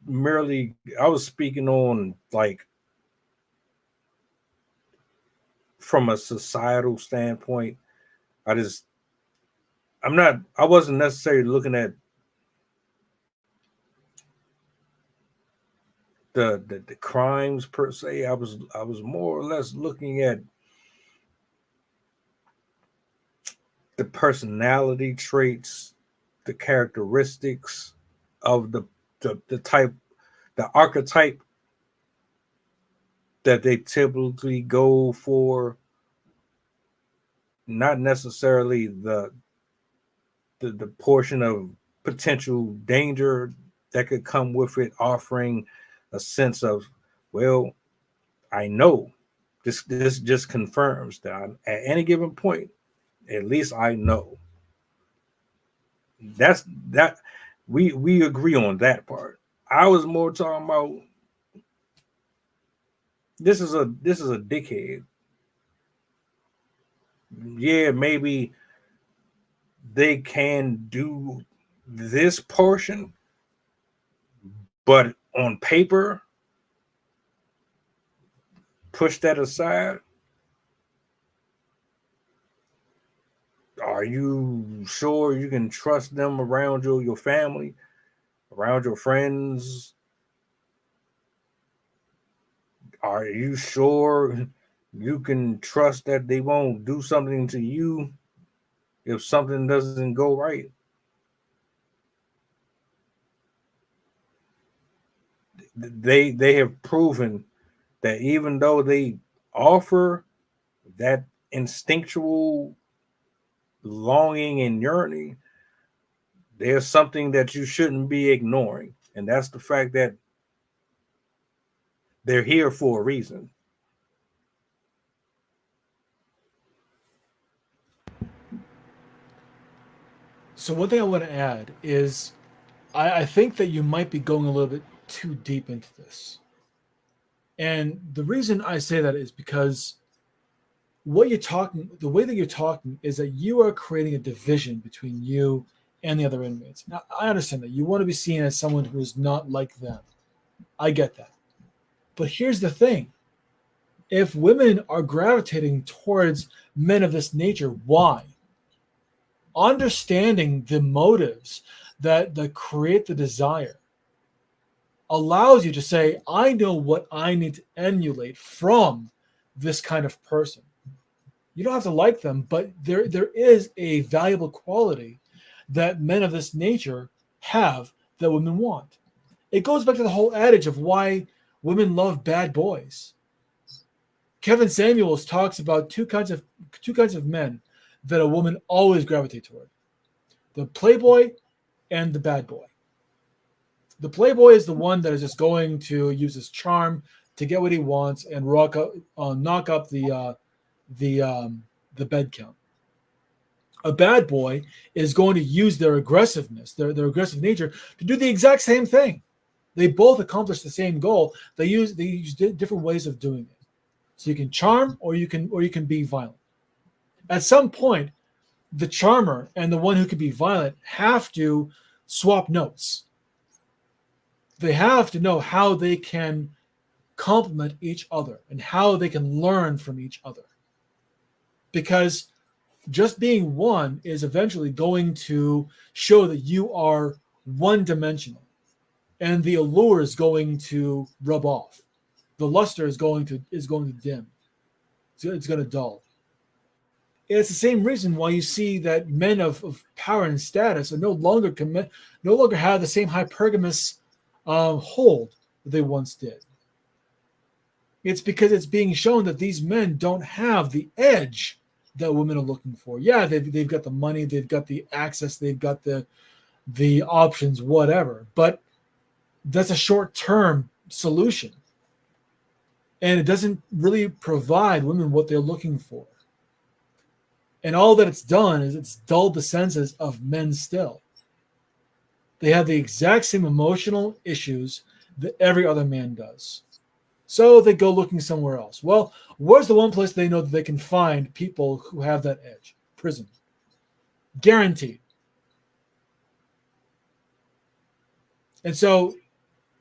I was speaking on like from a societal standpoint. I wasn't necessarily looking at the crimes per se. I was more or less looking at the personality traits, the characteristics of the type, the archetype that they typically go for, not necessarily the portion of potential danger that could come with it, offering a sense of, well, I know this just confirms that at any given point, at least I know. That we agree on that part. I was more talking about This is a dickhead. Yeah, maybe they can do this portion, but on paper, push that aside. Are you sure you can trust them around your family, around your friends? Are you sure you can trust that they won't do something to you if something doesn't go right? They have proven that even though they offer that instinctual longing and yearning, there's something that you shouldn't be ignoring, and that's the fact that they're here for a reason. So one thing I want to add is I think that you might be going a little bit too deep into this. And the reason I say that is because the way that you're talking is that you are creating a division between you and the other inmates. Now, I understand that you want to be seen as someone who is not like them. I get that. But here's the thing. If women are gravitating towards men of this nature, why? Understanding the motives that create the desire allows you to say, I know what I need to emulate from this kind of person. You don't have to like them, but there is a valuable quality that men of this nature have that women want. It goes back to the whole adage of why women love bad boys. Kevin Samuels talks about two kinds of men that a woman always gravitates toward: the playboy and the bad boy. The playboy is the one that is just going to use his charm to get what he wants and knock up the bed count. A bad boy is going to use their aggressiveness, their aggressive nature, to do the exact same thing. They both accomplish the same goal. They use different ways of doing it. So you can charm, or you can be violent. At some point, the charmer and the one who can be violent have to swap notes. They have to know how they can complement each other and how they can learn from each other. Because just being one is eventually going to show that you are one dimensional, and the allure is going to rub off. The luster is going to dim. It's going to dull. And it's the same reason why you see that men of power and status are no longer have the same hypergamous hold that they once did. It's because it's being shown that these men don't have the edge that women are looking for. Yeah, they've got the money, they've got the access, they've got the options, whatever. But that's a short-term solution. And it doesn't really provide women what they're looking for. And all that it's done is it's dulled the senses of men still. They have the exact same emotional issues that every other man does. So they go looking somewhere else. Well, where's the one place they know that they can find people who have that edge? Prison. Guaranteed. And so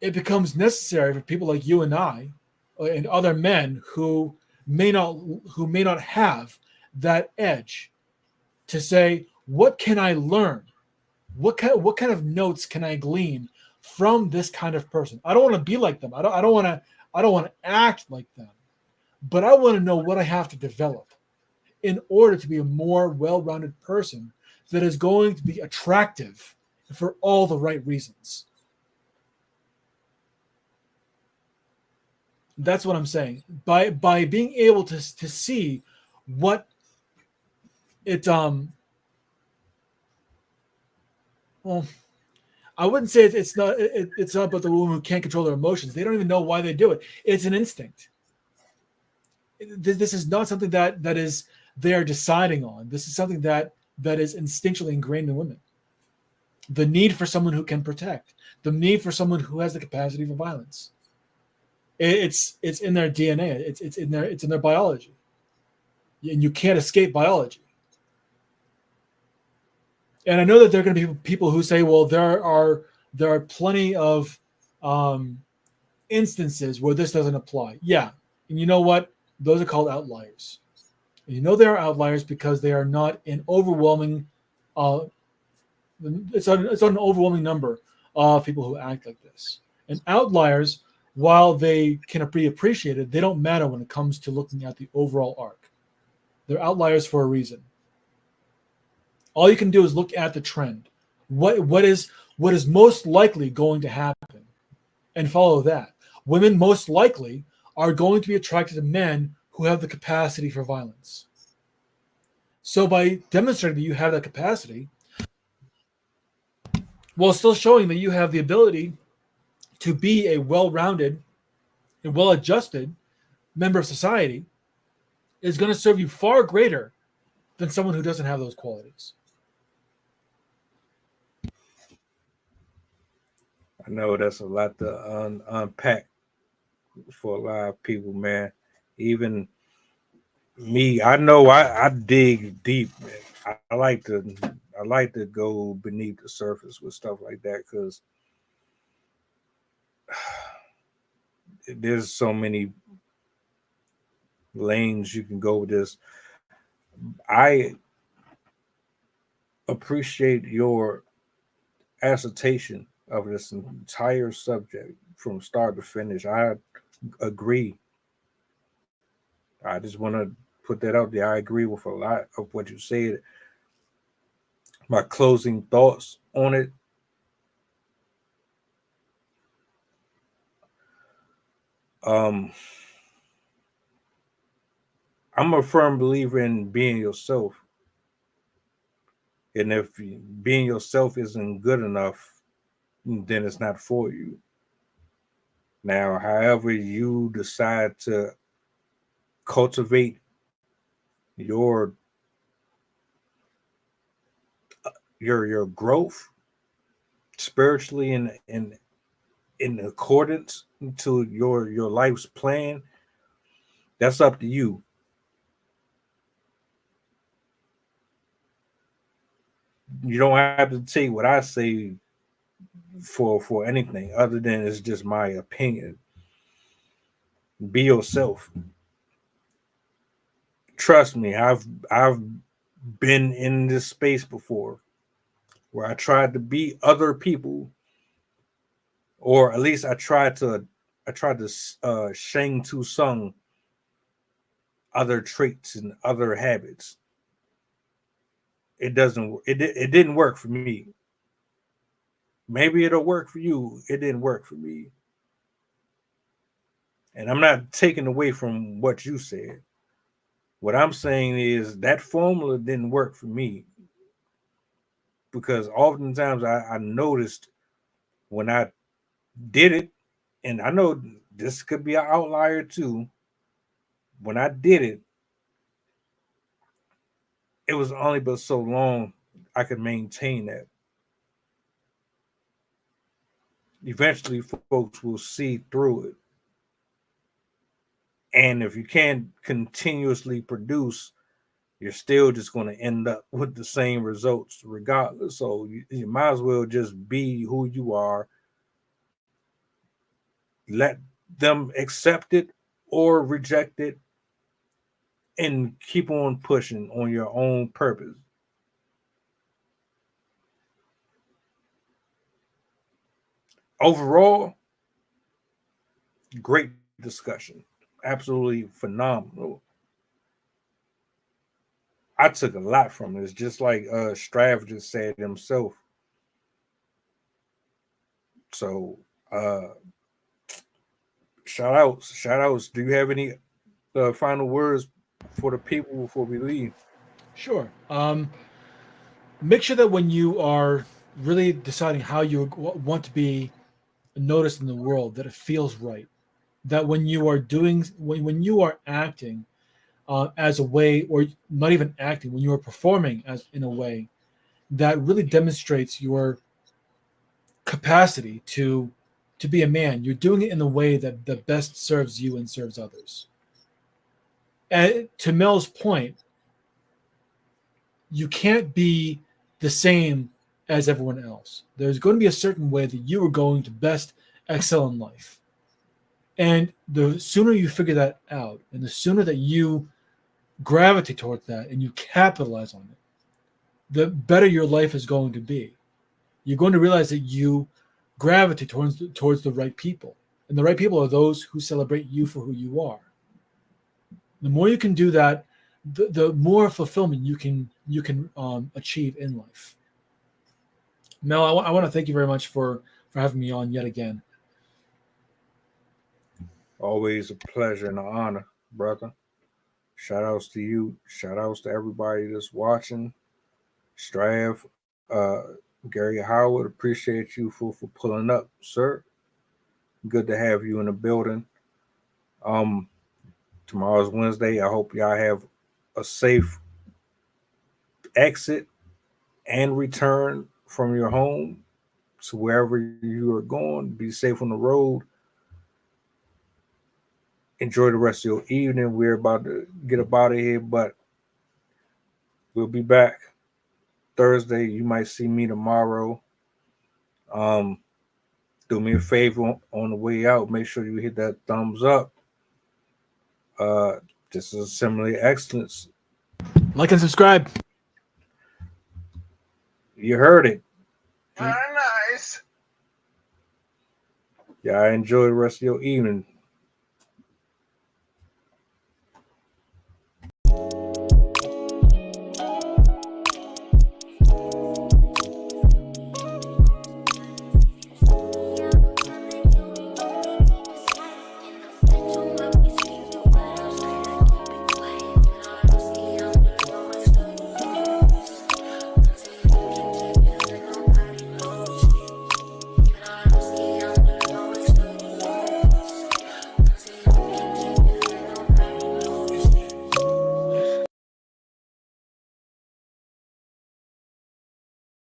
it becomes necessary for people like you and I and other men who may not have that edge to say, what can I learn? What kind of notes can I glean from this kind of person? I don't want to be like them. I don't want to act like them, but I want to know what I have to develop in order to be a more well-rounded person that is going to be attractive for all the right reasons. That's what I'm saying. By being able to see what it well, I wouldn't say it's not about the woman who can't control their emotions. They don't even know why they do it. It's an instinct. This is not something that is they are deciding on. This is something that is instinctually ingrained in women. The need for someone who can protect, the need for someone who has the capacity for violence. It's in their DNA. It's in their biology, and you can't escape biology. And I know that there are going to be people who say, well, there are plenty of instances where this doesn't apply. Yeah, and you know what? Those are called outliers. And you know they are outliers because they are not an overwhelming. It's not an overwhelming number of people who act like this. And outliers, while they can be appreciated, they don't matter when it comes to looking at the overall arc. They're outliers for a reason. All you can do is look at the trend. What is most likely going to happen, and follow that. Women most likely are going to be attracted to men who have the capacity for violence. So by demonstrating that you have that capacity, while still showing that you have the ability to be a well-rounded and well-adjusted member of society, is going to serve you far greater than someone who doesn't have those qualities. I know that's a lot to unpack for a lot of people, man. Even me, I know I dig deep, man. I like to go beneath the surface with stuff like that because there's so many lanes you can go with this. I appreciate your assertion of this entire subject from start to finish. I agree. I just want to put that out there. I agree with a lot of what you said. My closing thoughts on it. I'm a firm believer in being yourself. And if being yourself isn't good enough, then it's not for you. Now, however you decide to cultivate your growth spiritually in accordance to your life's plan, that's up to you. You don't have to take what I say for anything other than it's just my opinion. Be yourself. Trust me, I've been in this space before where I tried to be other people, or at least I tried to Shang Tu Sung other traits and other habits. It didn't work for me. Maybe it'll work for you. It didn't work for me. And I'm not taking away from what you said. What I'm saying is that formula didn't work for me because oftentimes I noticed when I did it, and I know this could be an outlier too. When I did it, it was only but so long I could maintain that. Eventually, folks will see through it. And if you can't continuously produce, you're still just going to end up with the same results regardless. So you might as well just be who you are. Let them accept it or reject it and keep on pushing on your own purpose. Overall, great discussion. Absolutely phenomenal. I took a lot from this, just like Strav just said himself. So shout outs. Do you have any final words for the people before we leave? Sure. Make sure that when you are really deciding how you want to be noticed in the world, that it feels right. That when you are when you are acting as a way, or not even acting, when you are performing as in a way that really demonstrates your capacity to to be a man, you're doing it in the way that best serves you and serves others. And to Mel's point, you can't be the same as everyone else. There's going to be a certain way that you are going to best excel in life. And the sooner you figure that out, and the sooner that you gravitate towards that and you capitalize on it, the better your life is going to be. You're going to realize that you gravitate towards the right people. And the right people are those who celebrate you for who you are. The more you can do that, the more fulfillment you can achieve in life. Mel, I want to thank you very much for having me on yet again. Always a pleasure and an honor, brother. Shout outs to you. Shout outs to everybody that's watching. Strav, Gary Howard, appreciate you for pulling up, sir. Good to have you in the building. Tomorrow's Wednesday. I hope y'all have a safe exit and return from your home to wherever you are going. Be safe on the road. Enjoy the rest of your evening. We're about to get up out of here, but we'll be back Thursday. You might see me tomorrow. Do me a favor on the way out. Make sure you hit that thumbs up. This is Assembly Excellence. Like and subscribe. You heard it. Very nice. Yeah, enjoy the rest of your evening.